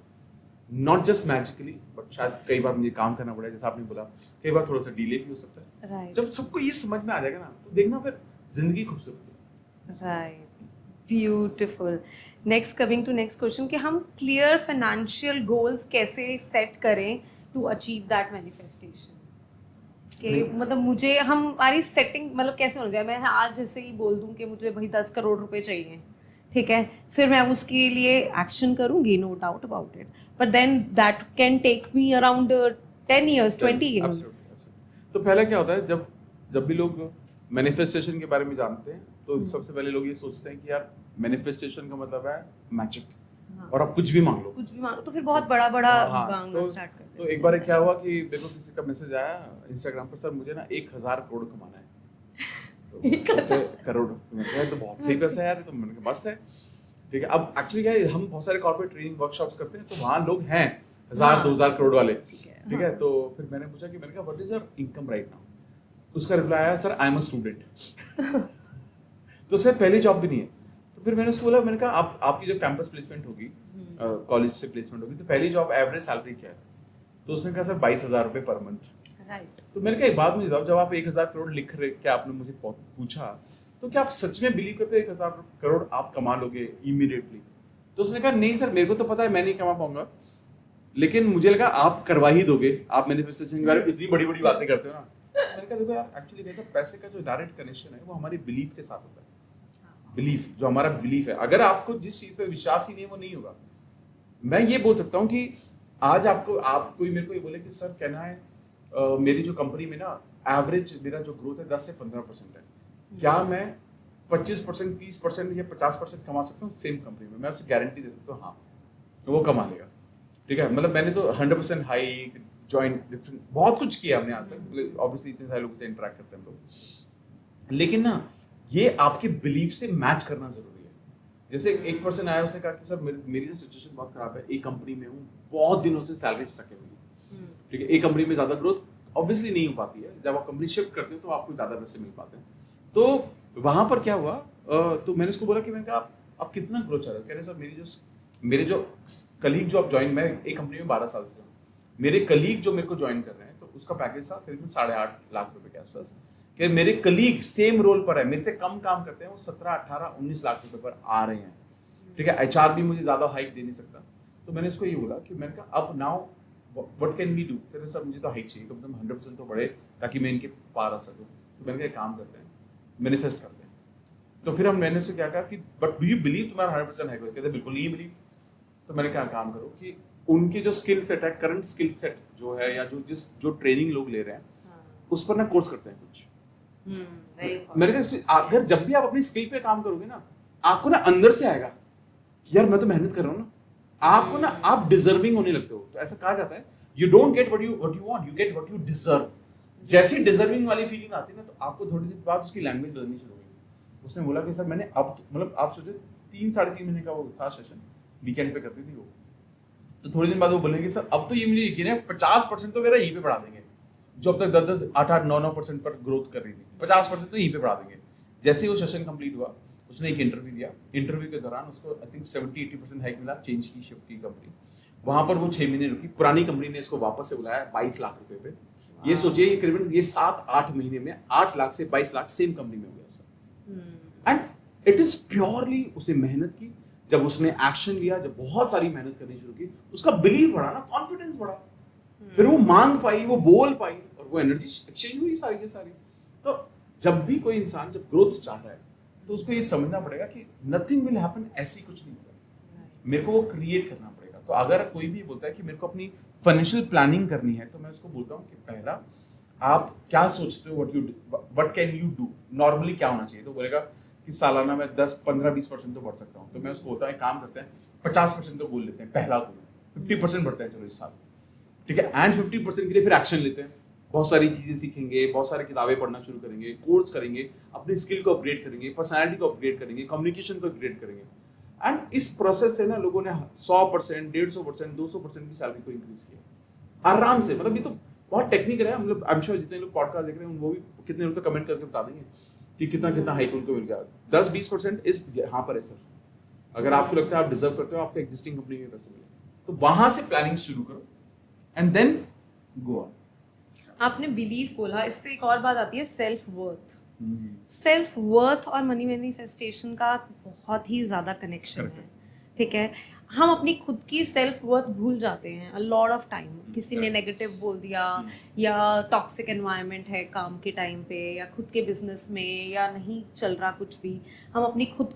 नॉट जस्ट मैजिकली, बट शायद कई बार मुझे काम करना पड़ेगा, जैसा आपने बोला, कई बार थोड़ा सा डिले भी हो सकता है। right. जब सबको ये समझ में आ जाएगा ना, तो देखना फिर जिंदगी खूबसूरत है। Right, beautiful. Next, coming to next question, कि हम क्लियर फाइनेंशियल गोल्स कैसे सेट करें टू अचीव दैट मैनिफेस्टेशन। कि मतलब मुझे हमारी सेटिंग मतलब कैसे हो जाए, मैं आज ऐसे ही बोल दूं कि मुझे भाई 10 करोड़ रुपए चाहिए, ठीक है, फिर मैं उसके लिए एक्शन करूंगी, no doubt about it, but then that can take me around 10 years 20 years. तो पहले क्या होता है, जब भी लोग मैनिफेस्टेशन के बारे में जानते हैं तो सबसे पहले लोग ये सोचते हैं कि यार मैनिफेस्टेशन का मतलब है मैजिक, और आप कुछ भी मांग लो तो फिर बहुत बड़ा बड़ा हाँ, मांगना स्टार्ट कर देते तो एक बार क्या हुआ कि मेरे को किसी का मैसेज आया इंस्टाग्राम पर, सर मुझे ना 1000 करोड़ कमाना है। तो उसे करोड़ तो मैंने कहा तो बहुत सही पैसा है यार, तो मैंने कहा मस्त है, ठीक है। अब एक्चुअली क्या है, हम बहुत सारे कॉर्पोरेट ट्रेनिंग वर्कशॉप्स करते हैं, तो वहाँ लोग हैं 1000-2000 करोड़ वाले, ठीक है। तो फिर मैंने पूछा कि मैंने कहा what is your income right now, उसका रिप्लाई आया sir I am a student. तो उसका पहली जॉब भी नहीं है। तो फिर मैंने उसको बोला, मैंने कहा आपकी जब कैंपस प्लेसमेंट होगी, कॉलेज से प्लेसमेंट होगी, तो पहली जॉब एवरेज सैलरी क्या है? तो उसने कहा सर 22,000 रुपये पर मंथ। राइट. तो मैंने कहा एक बात मुझे बताओ, जब आप 1000 करोड़ लिख रहे, क्या आपने मुझे पूछा, तो क्या आप सच में बिलीव करते हो 1000 करोड़ आप कमा लोगे इमीडिएटली? तो उसने कहा नहीं सर, मेरे को तो पता है मैं नहीं कमा पाऊंगा, लेकिन मुझे लगा आप करवा ही दोगे, आप मैनिफेस्टेशन के बारे में इतनी बड़ी बड़ी बातें करते हो ना। मैंने कहा देखो यार, एक्चुअली देखो पैसे का जो डायरेक्ट कनेक्शन है वो हमारी बिलीफ के साथ होता है। बिलीफ, जो हमारा बिलीफ है, अगर आपको जिस चीज पे विश्वास ही नहीं है वो नहीं होगा। मैं ये बोल सकता हूँ कि आज आप कोई मेरे को ये बोले कि सर कहना है मेरी जो कंपनी में ना एवरेज मेरा जो ग्रोथ है 10 से 15% है, क्या मैं 25%, 30% या 50% कमा सकता हूँ सेम कंपनी में? मैं उससे गारंटी दे सकता हूँ हाँ, वो कमा लेगा, ठीक है। मतलब मैंने तो 100% हाइक जॉइंट डिफरेंट बहुत कुछ किया हमने आज तक, ऑब्वियसली इतने सारे लोगों से इंटरेक्ट करते हैं हम लोग, लेकिन ना ये आपके बिलीफ से मैच करना जरूरी है। जैसे एक पर्सन आया, उसने कहा कि सर मेरी जो सिचुएशन बहुत खराब है, एक कंपनी में हूँ, बहुत दिनों से सैलरी स्टक है मेरी, ठीक है। एक कंपनी में ज्यादा ग्रोथ ऑब्वियसली नहीं हो पाती है, जब आप कंपनी शिफ्ट करते हो तो आपको ज्यादा पैसे मिल पाते हैं। तो वहां पर क्या हुआ, तो मैंने उसको बोला कि मैंने कहा आप कितना ग्रोथ चाह रहे हो? कह रहे सर मेरे जो कलीग जो आप ज्वाइन, मैं एक कंपनी में 12 साल से हूँ, मेरे कलीग जो मेरे को ज्वाइन कर रहे हैं तो उसका पैकेज था करीबन 8.5 लाख रुपए के आसपास, कि मेरे कलीग सेम रोल पर है, मेरे से कम काम करते हैं, वो 17, 18, 19 लाख रुपए पर आ रहे हैं, ठीक है। एचआर भी मुझे ज्यादा हाइक दे नहीं सकता। तो मैंने उसको ये बोला कि मैंने कहा अब now what can we do? कह रहे सर मुझे तो हाइक चाहिए, कम से कम 100% तो बढ़े ताकि मैं इनके पार आ सकूँ। तो मैंने कहा एक काम करते हैं, मैनिफेस्ट करते हैं। तो फिर मैंने उससे क्या कहा कि बट डू यू बिलीव तुम्हारा 100% है? कहते बिल्कुल नहीं बिलीव। तो मैंने कहा काम करो कि उनके जो स्किल सेट है, करंट स्किल सेट जो है, या जो ट्रेनिंग लोग ले रहे हैं उस पर ना कोर्स करते हैं कुछ। मेरे कहा अगर जब भी आप अपनी स्किल पे काम करोगे ना, आपको ना अंदर से आएगा कि यार मैं तो मेहनत कर रहा हूँ ना, आपको ना आप डिजर्विंग होने लगते हो। तो ऐसा कहा जाता है you don't get what you want, you get what you deserve. जैसी डिजर्विंग वाली फीलिंग आती है ना, तो आपको थोड़ी देर बाद उसकी लैंग्वेज बदलनी शुरू होगी। उसने बोला कि सर मैंने अब मतलब आप सोचो 3-3.5 महीने का वो था सेशन, वीकेंड पे करती थी वो। तो थोड़ी दिन बाद वो बोलेंगे सर अब तो ये मुझे यकीन है 50% तो मेरा यहीं पे बढ़ा देंगे, जो अब तक 10, 8, 9% पर ग्रोथ कर रही थी, 50% तो यहीं पे बढ़ा देंगे। जैसे ही वो सेशन कंप्लीट हुआ, उसने एक इंटरव्यू दिया। इंटरव्यू के दौरान उसको आई थिंक 70-80% हाइक मिला, चेंज की, शिफ्ट की कंपनी। वहां पर वो 6 महीने रुकी, पुरानी कंपनी ने इसको वापस से बुलाया 22 लाख रुपए पे। ये सोचिए ये करीबन ये 7-8 महीने में 8 लाख से 22 लाख सेम कंपनी में हो गया sir. And it is purely उसने मेहनत की। जब उसने एक्शन लिया, जब बहुत सारी मेहनत करनी शुरू की, उसका बिलीव बढ़ा ना, कॉन्फिडेंस बढ़ा, फिर वो मांग पाई, वो बोल पाई, और वो एनर्जी एक्सचेंज हुई सारी की सारी। तो जब भी कोई इंसान जब ग्रोथ चाह रहा है तो उसको ये समझना पड़ेगा कि नथिंग विल हैपन, ऐसी कुछ नहीं होगा, मेरे को वो क्रिएट करना पड़ेगा। तो अगर कोई भी बोलता है कि मेरे को अपनी फाइनेंशियल प्लानिंग करनी है, तो मैं उसको बोलता हूँ कि पहला आप क्या सोचते हो, what can you do, normally क्या होना चाहिए? तो बोलेगा कि सालाना मैं 10, 15, 20% तो बढ़ सकता हूँ। तो मैं उसको होता है काम करते हैं 50% तो गोल लेते हैं, पहला गोल 50% बढ़ता है चलो इस साल, ठीक है। एंड 50% के लिए फिर एक्शन लेते हैं, बहुत सारी चीजें सीखेंगे, बहुत सारी किताबें पढ़ना शुरू करेंगे, कोर्स करेंगे, अपनी स्किल को अपग्रेड करेंगे, पर्सनैलिटी को अपग्रेड करेंगे, कम्युनिकेशन को अपग्रेड करेंगे। एंड इस प्रोसेस से ना लोगों ने 100%, 150%, 200% की सैलरी को इंक्रीज किया आराम से। मतलब ये तो बहुत टेक्निकल है, मतलब आई एम श्योर जितने लोग पॉडकास्ट देख रहे हैं वो भी कितने लोग तो कमेंट करके बता देंगे कि कितना हाइक उनको मिल गया। 10-20% इस यहाँ पर है सर। अगर आपको लगता है आप डिजर्व करते हो, आपको एग्जिस्टिंग कंपनी में पैसे मिले, तो वहां से प्लानिंग शुरू करो एंड देन गो ऑन। आपने बिलीव बोला, इससे एक और बात आती है सेल्फ वर्थ। सेल्फ वर्थ और मनी मैनिफेस्टेशन का बहुत ही ज़्यादा कनेक्शन है, ठीक है। हम अपनी खुद की सेल्फ वर्थ भूल जाते हैं अ लॉट ऑफ टाइम। किसी ने नेगेटिव बोल दिया या टॉक्सिक एनवायरनमेंट है काम के टाइम पे या खुद के बिजनेस में या नहीं चल रहा कुछ भी, हम अपनी खुद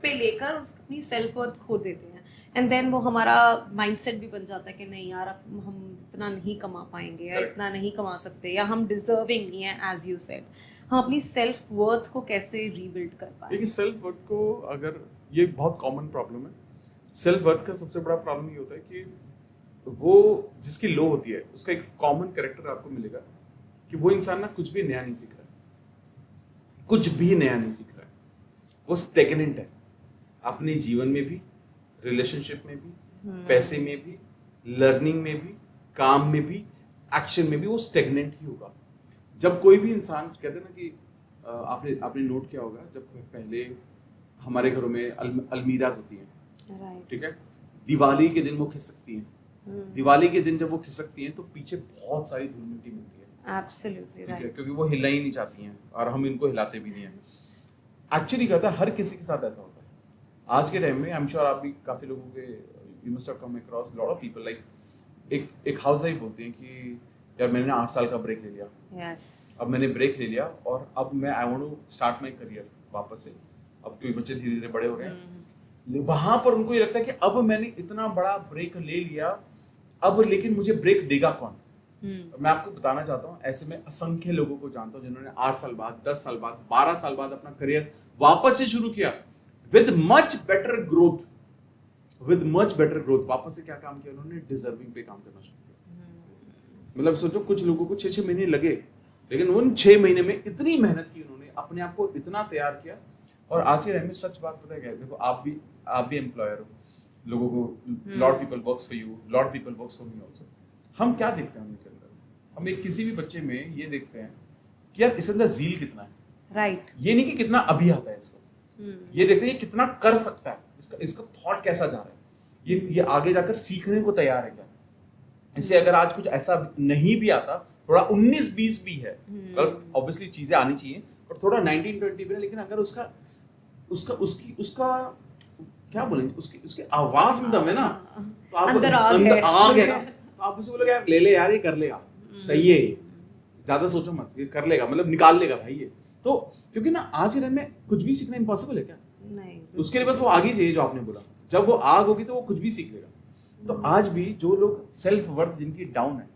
पे लेकर अपनी सेल्फ वर्थ खो देते हैं। एंड देन वो हमारा माइंडसेट भी बन जाता है कि नहीं यार अब हम इतना नहीं कमा पाएंगे या इतना नहीं कमा सकते या हम डिजर्विंग नहीं है, एज यू सेड। हम अपनी सेल्फ वर्थ को कैसे रीबिल्ड कर पाए? देखिए सेल्फ वर्थ को, अगर ये बहुत कॉमन प्रॉब्लम है, सेल्फ वर्थ का सबसे बड़ा प्रॉब्लम ये होता है कि वो जिसकी लो होती है उसका एक कॉमन कैरेक्टर आपको मिलेगा कि वो इंसान ना कुछ भी नया नहीं सीख रहा है, कुछ भी नया नहीं सीख रहा है, वो स्टेगनेंट है अपने जीवन में भी, रिलेशनशिप में भी, पैसे में भी, लर्निंग में भी, काम में भी, एक्शन में भी, वो स्टेगनेंट ही होगा। जब कोई भी इंसान, कहते हैं ना कि आपने नोट किया होगा, जब पहले हमारे घरों में अलमीराज होती हैं, ठीक है, दिवाली के दिन वो खिसकती हैं, दिवाली के दिन जब वो खिसकती हैं तो पीछे बहुत सारी धूल मिट्टी मिलती है, एब्सोल्युटली ठीक है, क्योंकि वो हिलना ही नहीं चाहती हैं और हम इनको हिलाते भी नहीं हैं। एक्चुअली क्या होता है, हर किसी के साथ ऐसा होता है आज के टाइम में। आई एम श्योर आप भी काफी लोगों के, you must have come across lot of people, like एक हाउस वाइफ बोलती हैं कि यार मैंने 8 साल का ब्रेक ले लिया, अब मैंने ब्रेक ले लिया और अब मैं I want to start my career वापस से। अब क्योंकि बच्चे धीरे धीरे बड़े हो रहे हैं, वहां पर उनको ये लगता है कि अब मैंने इतना बड़ा ब्रेक ले लिया, अब लेकिन मुझे ब्रेक देगा कौन? मैं आपको बताना चाहता हूँ, ऐसे में असंख्य लोगों को जानता हूँ जिन्होंने 8 साल बाद, 10 साल बाद, 12 साल बाद अपना करियर वापस से शुरू किया विद मच बेटर ग्रोथ, वापस से क्या काम किया उन्होंने? डिजर्विंग पे काम करना शुरू किया। मतलब सोचो कुछ लोगों को 6-6 महीने लगे, लेकिन उन 6 महीने में इतनी मेहनत की उन्होंने, अपने आप को इतना तैयार किया। और आज के टाइम में सच बात पता है क्या है, देखो आप भी एम्प्लॉयर हो, लोगों को lot people works for you, lot people works for me also. हम क्या देखते हैं उनके अंदर? हम एक किसी भी बच्चे में ये देखते हैं कि यार इसके अंदर जील कितना है, राइट। ये नहीं कि कितना अभी आता है इसको, ये देखते हैं ये कितना कर सकता है, इसका थॉट कैसा जा रहा है, ये आगे जाकर सीखने को तैयार है क्या। इसे अगर आज कुछ ऐसा नहीं भी आता, थोड़ा 19-20 भी है, ऑब्वियसली चीजें आनी चाहिए, पर थोड़ा 19-20 भी है, लेकिन अगर उसका क्या बोलेंगे, उसके आवाज में दम है ना, तो आप अंदर आग है ना, तो आप उसे बोलोगे यार ले यार, ये कर लेगा, सही है, ज्यादा सोचो मत, ये कर लेगा, मतलब निकाल लेगा भाई ये। तो क्योंकि ना आज के टाइम में कुछ भी सीखना इम्पॉसिबल है क्या? नहीं, उसके लिए बस वो आग ही चाहिए, जो आपने बोला, जब वो आग होगी तो वो कुछ भी सीख लेगा। तो आज भी जो लोग सेल्फ वर्थ जिनकी डाउन है,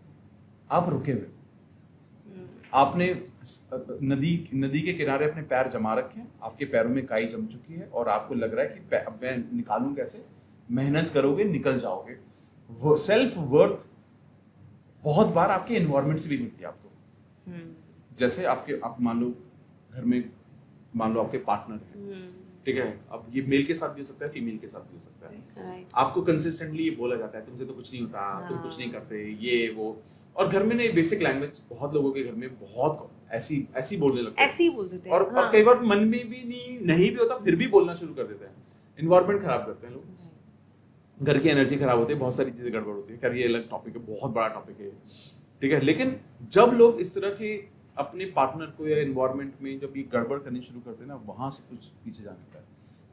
आप रुके हुए, आपने नदी के किनारे अपने पैर जमा रखे हैं, आपके पैरों में काई जम चुकी है और आपको लग रहा है कि अब मैं निकालूं कैसे, मेहनत करोगे निकल जाओगे। वो सेल्फ वर्थ बहुत बार आपके एनवायरनमेंट से भी मिलती है आपको। जैसे आप मान लो घर में, मान लो आपके पार्टनर है, ठीक है, अब ये मेल के साथ भी हो सकता है, फीमेल के साथ भी हो सकता है, आपको कंसिस्टेंटली ये बोला जाता है तुमसे तो कुछ नहीं होता, तुम कुछ नहीं करते, ये वो। और घर में नहीं, बेसिक लैंग्वेज बहुत लोगों के घर में बहुत ऐसी बोलने लगते हैं, ऐसे ही बोल देते हैं, और कई बार मन में भी नहीं भी होता, फिर भी बोलना शुरू कर देते हैं। एनवायरनमेंट खराब करते हैं लोग, घर की एनर्जी खराब होती है, बहुत सारी चीजें गड़बड़ होती है। खैर ये अलग टॉपिक है, बहुत बड़ा टॉपिक है, ठीक है। लेकिन जब लोग इस तरह के अपने पार्टनर को या एनवायरनमेंट में जब ये गड़बड़ करनी शुरू करते हैं ना, वहां से कुछ पीछे जाने लगता है।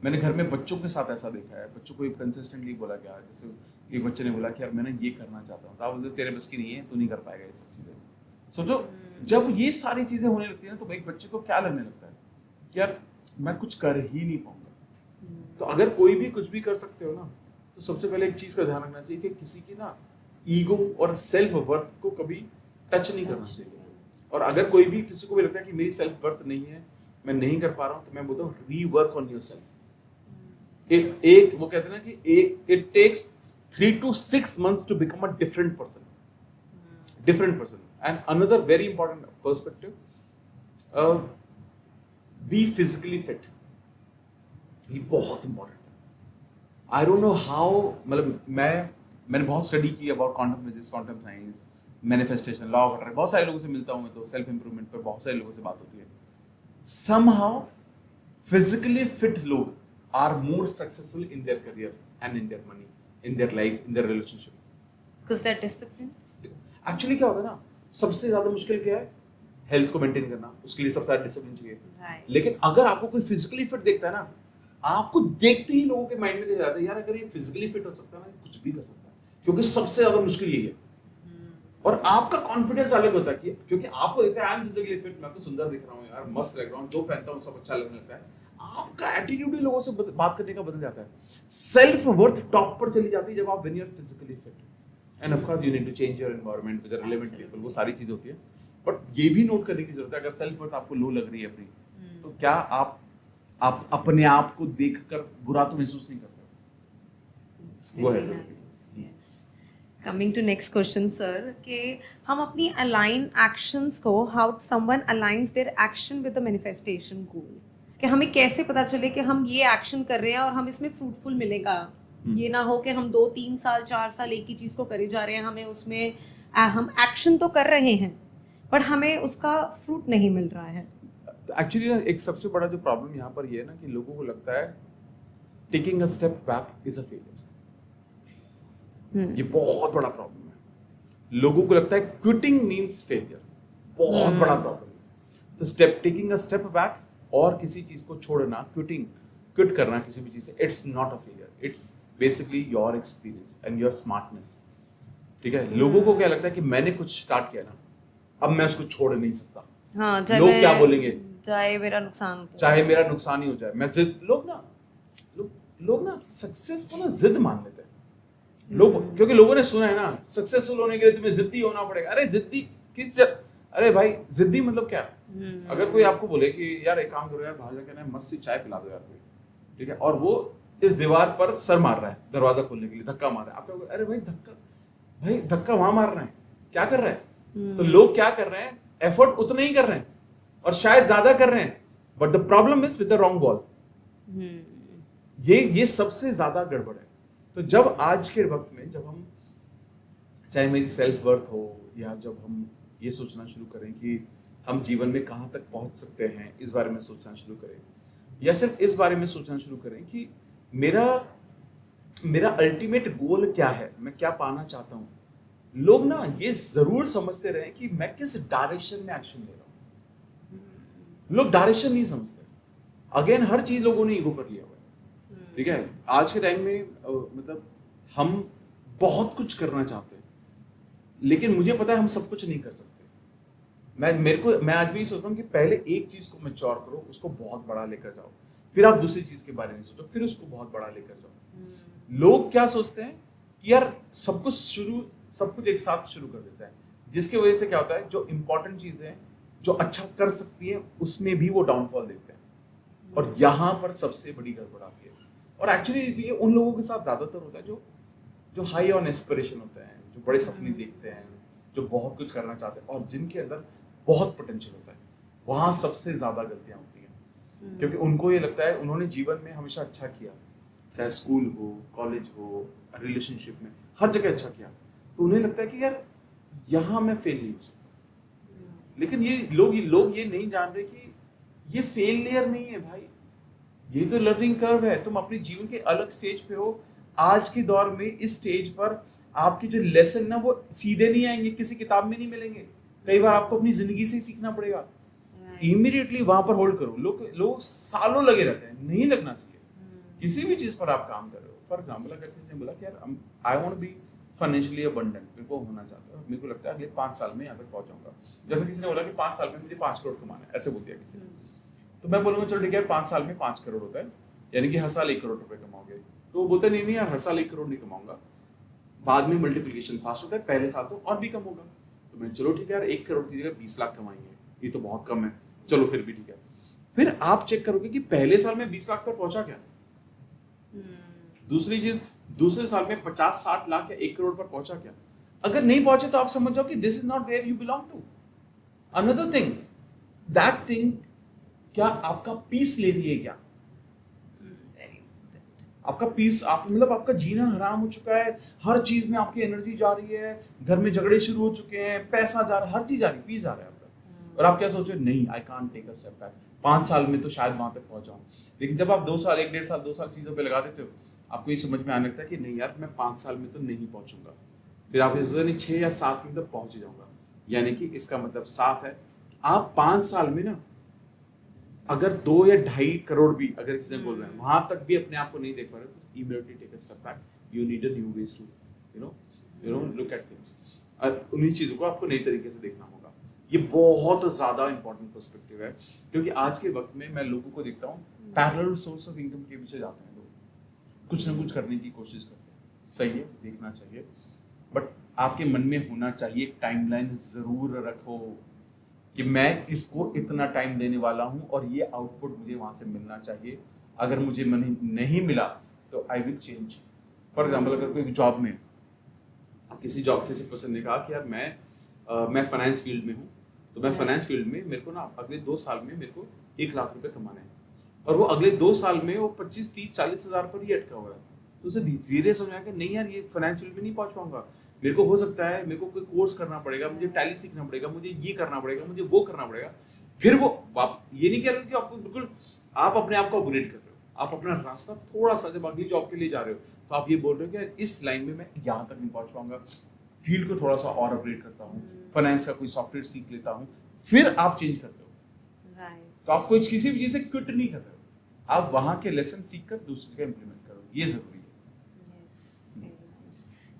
मैंने घर में बच्चों के साथ ऐसा देखा है, बच्चों को कंसिस्टेंटली बोला गया, जैसे एक बच्चे ने बोला कि यार मैंने ये करना चाहता हूँ, तो आप बोलते तेरे बस की नहीं है, तू नहीं कर पाएगा ये सब चीजें। सोचो जब ये सारी चीजें होने लगती है ना, तो एक बच्चे को क्या लगने लगता है कि यार मैं कुछ कर ही नहीं पाऊंगा। तो अगर कोई भी कुछ भी कर सकते हो ना, तो सबसे पहले एक चीज का ध्यान रखना चाहिए कि किसी की ना ईगो और सेल्फ वर्थ को कभी टच नहीं करना चाहिए। और अगर कोई भी किसी को भी लगता है कि मेरी सेल्फ वर्थ नहीं है, मैं नहीं कर पा रहा हूँ, तो मैं बोलता हूँ रीवर्क ऑन योरसेल्फ। एक वो कहते हैं ना कि it takes 3 to 6 months to become a different person. And another very important perspective, be physically fit. ये बहुत important है। I don't know how, मतलब मैंने बहुत स्टडी की about quantum physics, quantum science, manifestation, law of attraction, बहुत सारे लोगों से मिलता हूँ मैं, तो सेल्फ इंप्रूवमेंट पर बहुत सारे लोगों से बात होती है। Somehow physically fit लोग are more successful in their career and in their money, in their life, in their relationship. Because they're disciplined. Actually क्या होता है ना, सबसे ज्यादा मुश्किल क्या है? हेल्थ को मेंटेन करना, उसके लिए सबसे ज्यादा डिसिप्लिन चाहिए। Right. लेकिन अगर आपको कोई फिजिकली फिट देखता है ना, आपको देखते ही लोगों के माइंड में जाता है यार अगर ये फिजिकली फिट हो सकता है ना कुछ भी कर सकता है, क्योंकि सबसे ज्यादा मुश्किल यही है। और आपका कॉन्फिडेंस अलग होता है कि क्योंकि आपको लगता है आई एम फिजिकली फिट, मैं तो सुंदर दिख रहा हूँ यार, मस्त लग रहा हूँ, जो पहनता हूँ सब अच्छा लगने लगता है, आपका एटीट्यूड ही लोगों से बात करने का बदल जाता है। सेल्फ वर्थ टॉप पर चली जाती है जब आप when you are physically fit. And of course you need to change your environment with the relevant people, वो सारी चीजें होती है। बट ये भी नोट करने की जरूरत है अगर सेल्फ वर्थ आपको लो लग रही है अपनी, तो क्या आप अपने आप को देखकर बुरा तो महसूस नहीं करते? वो है जरूरी। Coming to next question sir, कि हम अपनी अलाइन एक्शंस को, how someone aligns their action with the manifestation goal, कि हमें कैसे पता चले कि हम ये एक्शन कर रहे हैं और हम इसमें फ्रूटफुल मिलेगा। ये ना हो कि हम 2-3 साल 4 साल एक ही चीज़ को करे जा रहे हैं, हमें उसमें हम एक्शन तो कर रहे हैं बट हमें उसका फ्रूट नहीं मिल रहा है। एक्चुअली ना एक सबसे बड़ा जो प्रॉब्लम यहाँ पर ये है ना कि लोगों को लगता है taking a step back is a failure. ये बहुत बड़ा प्रॉब्लम है। लोगों को लगता है क्विटिंग मींस फेलियर, बहुत बड़ा प्रॉब्लम है। तो step taking a step back और किसी चीज को छोड़ना, क्विट करना किसी भी चीज से, it's not a failure, it's basically your experience and your smartness. ठीक है, लोगों को क्या लगता है कि मैंने कुछ स्टार्ट किया ना, अब मैं उसको छोड़ नहीं सकता। हाँ, चाहे लोग क्या बोलेंगे, चाहे मेरा नुकसान हो, चाहे मेरा नुकसान ही हो जाए, मैं जिद, लोग ना सक्सेस को ना जिद मान लेते हैं। लोग, क्योंकि लोगों ने सुना है ना सक्सेसफुल होने के लिए तुम्हें जिद्दी होना पड़ेगा। अरे जिद्दी अरे भाई जिद्दी मतलब क्या? अगर कोई आपको बोले कि यार एक काम करो यार, बाहर जाकर ना मस्त सी चाय पिला दो यार कोई, ठीक है, और वो इस दीवार पर सर मार रहा है दरवाजा खोलने के लिए, धक्का मार रहा है, आपको अरे भाई धक्का वहां मार रहा है, क्या कर रहा है? तो लोग क्या कर रहे हैं, एफर्ट उतना ही कर रहे हैं और शायद ज्यादा कर रहे हैं, but the problem is with the wrong ball. ये सबसे ज्यादा गड़बड़ है। तो जब आज के वक्त में जब हम, चाहे मेरी सेल्फ वर्थ हो या जब हम ये सोचना शुरू करें कि हम जीवन में कहाँ तक पहुंच सकते हैं, इस बारे में सोचना शुरू करें, या सिर्फ इस बारे में सोचना शुरू करें कि मेरा अल्टीमेट गोल क्या है, मैं क्या पाना चाहता हूँ, लोग ना ये जरूर समझते रहे कि मैं किस डायरेक्शन में एक्शन ले रहा हूँ। लोग डायरेक्शन नहीं समझते। अगेन हर चीज लोगों ने ईगो पर लिया हुआ है। ठीक है, आज के टाइम में मतलब हम बहुत कुछ करना चाहते हैं, लेकिन मुझे पता है हम सब कुछ नहीं कर सकते। मैं आज भी सोचता हूँ कि पहले एक चीज को मैच्योर करो, उसको बहुत बड़ा लेकर जाओ, फिर आप दूसरी चीज के बारे में सोचो, फिर उसको बहुत बड़ा लेकर जाओ। लोग क्या सोचते हैं कि यार सब कुछ एक साथ शुरू कर देता है, जिसकी वजह से क्या होता है, जो इंपॉर्टेंट चीजें जो अच्छा कर सकती है उसमें भी वो डाउनफॉल देखते हैं, और यहाँ पर सबसे बड़ी गड़बड़ आती है। और एक्चुअली ये उन लोगों के साथ ज्यादातर होता है जो हाई ऑन एस्पिरेशन होते हैं, जो बड़े सपने देखते हैं, जो बहुत कुछ करना चाहते हैं और जिनके अंदर बहुत पोटेंशियल होता है, वहाँ सबसे ज्यादा गलतियां होती हैं। क्योंकि उनको ये लगता है उन्होंने जीवन में हमेशा अच्छा किया, चाहे स्कूल हो, कॉलेज हो, रिलेशनशिप में, हर जगह अच्छा किया, तो उन्हें लगता है कि यार यहाँ मैं फेल नहीं हो सकता। लेकिन ये लोग ये नहीं जान रहे कि ये फेलियर नहीं है भाई, ये तो लर्निंग कर्व है। तुम अपने जीवन के अलग स्टेज पे हो। आज के दौर में इस स्टेज पर आपके जो लेसन ना वो सीधे नहीं आएंगे, किसी किताब में नहीं मिलेंगे, कई बार आपको अपनी जिंदगी से ही सीखना पड़ेगा। इमीडिएटली वहां पर होल्ड करो। लोग सालों लगे रहते हैं, नहीं लगना चाहिए। किसी भी चीज पर आप काम कर रहे हो, फॉर एग्जाम्पल अगर किसी ने बोला कि यार I want to be financially abundant, मेरे को होना चाहता है, मेरे को लगता है अगले 5 साल में यहाँ तक पहुंच जाऊंगा। जैसे किसी ने बोला कि 5 साल में मुझे 5 करोड़ कमाना है, ऐसे बोल दिया किसी ने, तो मैं बोलूंगा चलो ठीक है, 5 साल में 5 करोड़ होता है, यानी कि हर साल 1 करोड़ रुपए कमाओगे। तो वो बोलते नहीं यार, हर साल 1 करोड़ नहीं कमाऊंगा, बाद में मल्टीप्लिकेशन फास्ट होता है, पहले साल तो और भी कम होगा। तो मैं चलो ठीक है यार, 1 करोड़ की जगह 20 लाख कमाएंगे, ये तो बहुत कम है, चलो फिर भी ठीक है। फिर आप चेक करोगे कि पहले साल में 20 लाख पर पहुंचा क्या। दूसरी चीज, दूसरे साल में 50-60 लाख या 1 करोड़ पर पहुंचा क्या। अगर नहीं पहुंचे तो आप समझ जाओ कि this is not where you belong to. Another thing, that thing क्या आपका पीस ले रही है क्या? आपका पीस, मतलब आपका जीना हराम हो चुका है, हर चीज में आपकी एनर्जी जा रही है, घर में झगड़े शुरू हो चुके हैं, पैसा जा रहा है, हर चीज जा रही है, पीस जा रहा है आपका, और आप क्या सोच रहे हो, नहीं I can't take a step back, 5 साल में तो शायद वहां तक पहुंच जाऊं। लेकिन जब आप 2 साल, 1 डेढ़ साल, 2 साल चीजों पे लगा देते हो, आपको ये समझ में आने लगता है कि नहीं यार, मैं 5 साल में तो नहीं पहुंचूंगा। फिर आप ये सोचते नहीं 6 या 7 में तो पहुंच ही जाऊंगा। यानी कि इसका मतलब साफ है, आप 5 साल में ना अगर 2 या 2.5 करोड़ भी अगर किसी ने बोल रहे हैं वहां तक भी अपने आप को नहीं देख पा रहे तो immediately take a step back. You need a new ways to you know look at things. उन्हीं चीजों को आपको नई तरीके से देखना होगा. ये बहुत ज्यादा इंपॉर्टेंट पर्सपेक्टिव है क्योंकि आज के वक्त में मैं लोगों को देखता हूँ पैरेलल सोर्स ऑफ इनकम के पीछे जाते हैं लोग, कुछ ना कुछ करने की कोशिश करते हैं. सही है, देखना चाहिए, बट आपके मन में होना चाहिए एक टाइमलाइन जरूर रखो कि मैं इसको इतना टाइम देने वाला हूं और ये आउटपुट मुझे वहां से मिलना चाहिए. अगर मुझे मनी नहीं मिला तो I will change. For example अगर कोई जॉब में किसी पर्सन ने कहा कि यार मैं फाइनेंस फील्ड में हूँ, तो मैं फाइनेंस फील्ड में मेरे को ना अगले 2 साल में मेरे को 1 लाख रुपए कमाने हैं और वो अगले 2 साल में वो 25, 30, 40 हजार पर ही अटका हुआ है. तो उसे धीरे समझा कि नहीं यार ये फाइनेंस फील्ड में नहीं पहुंच पाऊंगा, मेरे को हो सकता है मेरे को कोई कोर्स करना पड़ेगा, मुझे टैली सीखना पड़ेगा, मुझे ये करना पड़ेगा, मुझे वो करना पड़ेगा. फिर वो आप ये नहीं कह रहे कि आपको बिल्कुल आप अपने आप को अपग्रेड कर रहे हो, आप अपना रास्ता थोड़ा सा जब अगली जॉब के लिए जा रहे हो तो आप ये बोल रहे हो कि इस लाइन में मैं यहाँ तक नहीं पहुंच पाऊंगा, फील्ड को थोड़ा सा और अपग्रेड करता हूँ, फाइनेंस का कोई सॉफ्टवेयर सीख लेता हूँ, फिर आप चेंज करते हो. तो आप कोई किसी भी चीज से क्विट नहीं कर रहे हो, आप वहां के लेसन सीख कर दूसरी जगह इंप्लीमेंट करो. ये जरूरी है.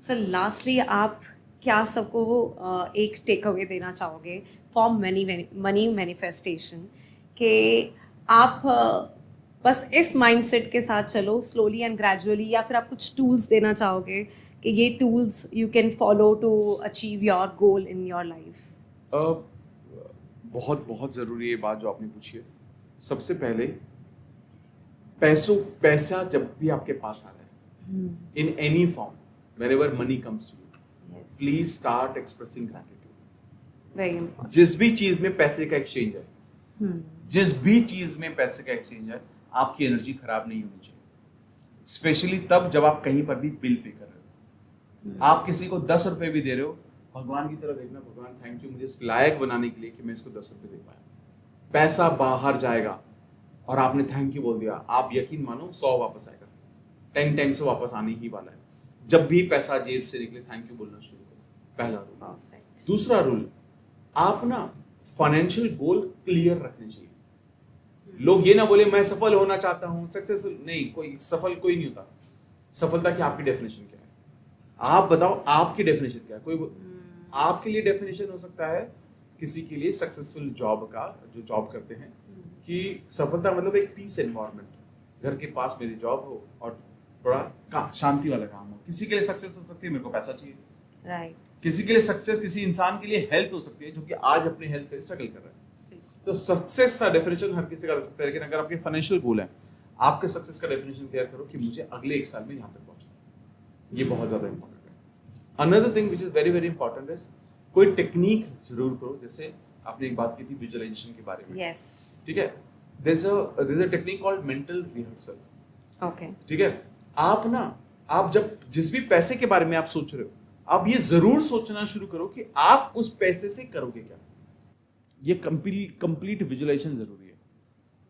सर लास्टली आप क्या सबको एक टेक अवे देना चाहोगे फॉर मनी मैनिफेस्टेशन कि आप बस इस माइंडसेट के साथ चलो स्लोली एंड ग्रेजुअली, या फिर आप कुछ टूल्स देना चाहोगे कि ये tools you can follow to achieve your goal in your life? बहुत ज़रूरी है बात जो आपने पूछी है. सबसे पहले पैसा जब भी आपके पास आ रहा है in any form, wherever money comes to you, please start expressing gratitude. Very important. जिस भी चीज में पैसे का एक्सचेंज है, जिस भी चीज में पैसे का एक्सचेंज है, आपकी एनर्जी खराब नहीं होनी चाहिए. स्पेशली तब जब आप कहीं पर भी बिल पे कर रहे हो. आप किसी को 10 रुपए भी दे रहे हो, भगवान की तरफ देखना, भगवान थैंक यू मुझे इस लायक बनाने के लिए कि मैं इसको 10 रुपए दे पाया. पैसा बाहर जाएगा और आपने थैंक यू बोल दिया, आप यकीन मानो 100 वापस आएगा, 10 टाइम्स वापस आने ही वाला है. जब भी पैसा जेब से निकले थैंक यू बोलना शुरू करो. पहला रूल. दूसरा रूल, आप ना फाइनेंशियल गोल क्लियर रखने चाहिए. लोग ये ना बोले मैं सफल होना चाहता हूँ, सक्सेसफुल नहीं, कोई सफल कोई नहीं होता. सफलता की आपकी डेफिनेशन क्या है? आप बताओ आपकी डेफिनेशन क्या है? कोई आपके लिए डेफिनेशन हो सकता है, किसी के लिए सक्सेसफुल जॉब का जो जॉब करते हैं कि सफलता मतलब एक पीस एनवायरनमेंट, घर के पास मेरी जॉब हो और थोड़ा शांति वाला काम हो. किसी के लिए सक्सेस हो सकती है मेरे को पैसा चाहिए, राइट. किसी के लिए सक्सेस, किसी इंसान के लिए हेल्थ हो सकती है जो कि आज अपने हेल्थ से स्ट्रगल कर रहा है. तो सक्सेस का डेफिनेशन हर किसी का हो सकता है, लेकिन अगर आपके फाइनेंशियल गोल है, आपके सक्सेस का डेफिनेशन क्लियर करो कि मुझे अगले 1 साल में यहाँ तक पहुंचना. ये बहुत ज्यादा इंपॉर्टेंट है. Another thing which is very very important is कोई टेक्निक जरूर करो. जैसे आपने एक बात की थी विजुअलाइजेशन के बारे में. यस. ठीक है. There is a technique called mental rehearsal. Okay. ठीक है. आप जब जिस भी पैसे के बारे में आप सोच रहे हो, आप ये जरूर सोचना शुरू करो कि आप उस पैसे से करोगे क्या. ये कंप्लीट विजुअलाइजेशन जरूरी है.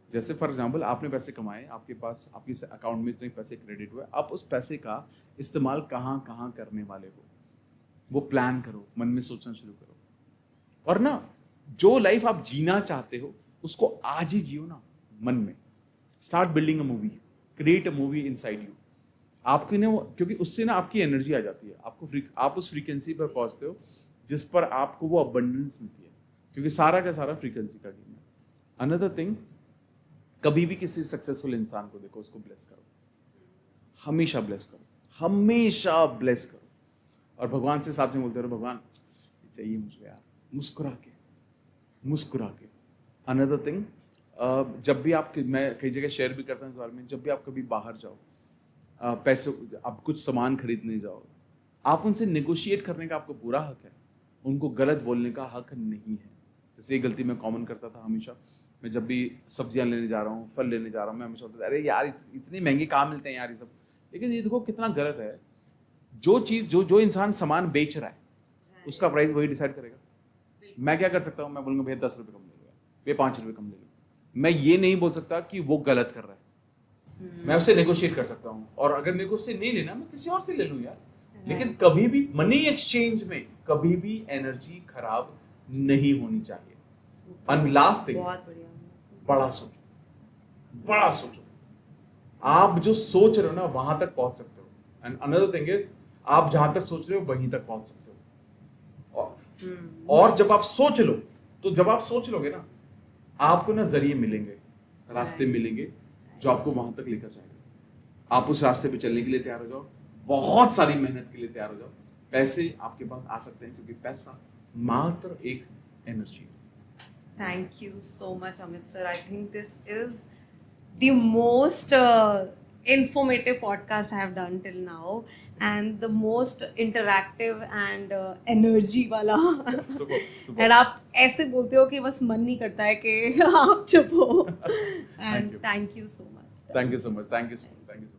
जैसे फॉर एग्जांपल आपने पैसे कमाए, आपके पास आपके अकाउंट में इतने पैसे क्रेडिट हुए, आप उस पैसे का इस्तेमाल कहाँ कहाँ करने वाले हो वो प्लान करो, मन में सोचना शुरू करो. और ना जो लाइफ आप जीना चाहते हो उसको आज ही जियो ना मन में. Start building a movie, create a movie inside you. आपकी ना क्योंकि उससे ना आपकी एनर्जी आ जाती है, आप उस फ्रीक्वेंसी पर पहुंचते हो जिस पर आपको वो अबंडेंस मिलती है, क्योंकि सारा का सारा फ्रीक्वेंसी का गेम है. अनदर थिंग, कभी भी किसी सक्सेसफुल इंसान को देखो, उसको ब्लेस करो, हमेशा ब्लेस करो, हमेशा ब्लेस करो. और भगवान से साथ में बोलते रहो, भगवान चाहिए मुझे यार, मुस्कुरा के. अनदर थिंग, जब भी आप, मैं कई जगह शेयर भी करता हूँ इस बारे में, जब भी आप कभी बाहर जाओ, पैसे आप कुछ सामान खरीदने जाओ, आप उनसे नेगोशिएट करने का आपको पूरा हक है, उनको गलत बोलने का हक नहीं है. जैसे ये गलती मैं कॉमन करता था हमेशा. मैं जब भी सब्जियां लेने जा रहा हूँ, फल लेने जा रहा हूँ, मैं हमेशा बोलता था अरे यार इतने महंगे कहाँ मिलते हैं यार ये सब. लेकिन ये देखो कितना गलत है. जो चीज़ जो इंसान सामान बेच रहा है उसका प्राइस वही डिसाइड करेगा. मैं क्या कर सकता हूँ, मैं बोलूँगा भैया 10 रुपये कम ले लो, भैया 5 रुपये कम ले लो. मैं ये नहीं बोल सकता कि वो गलत कर रहा है. मैं उससे नेगोशिएट कर सकता हूँ, और अगर मेरे को उससे नहीं लेना मैं किसी और से ले लूँ यार. लेकिन कभी भी मनी एक्सचेंज में कभी भी एनर्जी खराब नहीं होनी चाहिए. एंड लास्ट थिंग, बड़ा सोचो. बड़ा सोचो। आप जो सोच रहे हो ना वहां तक पहुंच सकते हो, एंड अनदर थिंग इज आप जहां तक सोच रहे हो वहीं तक पहुंच सकते हो। और जब आप सोच लो, तो जब आप सोच लोगे ना, आपको ना जरिए मिलेंगे, रास्ते मिलेंगे जो आपको वहां तक लेकर जाएंगे। आप उस रास्ते पे चलने के लिए तैयार हो जाओ, बहुत सारी मेहनत के लिए तैयार हो जाओ। पैसे आपके पास आ सकते हैं, क्योंकि पैसा मात्र एक एनर्जी है। Thank you so much, Amit sir. I think this is the most informative podcast I have done till now, and the most interactive and energy वाला. Super super. And आप ऐसे बोलते हो कि बस मन नहीं करता है कि आप चुप हो. And you. thank you so much. Thank you so much, thank you so much, thank you so much.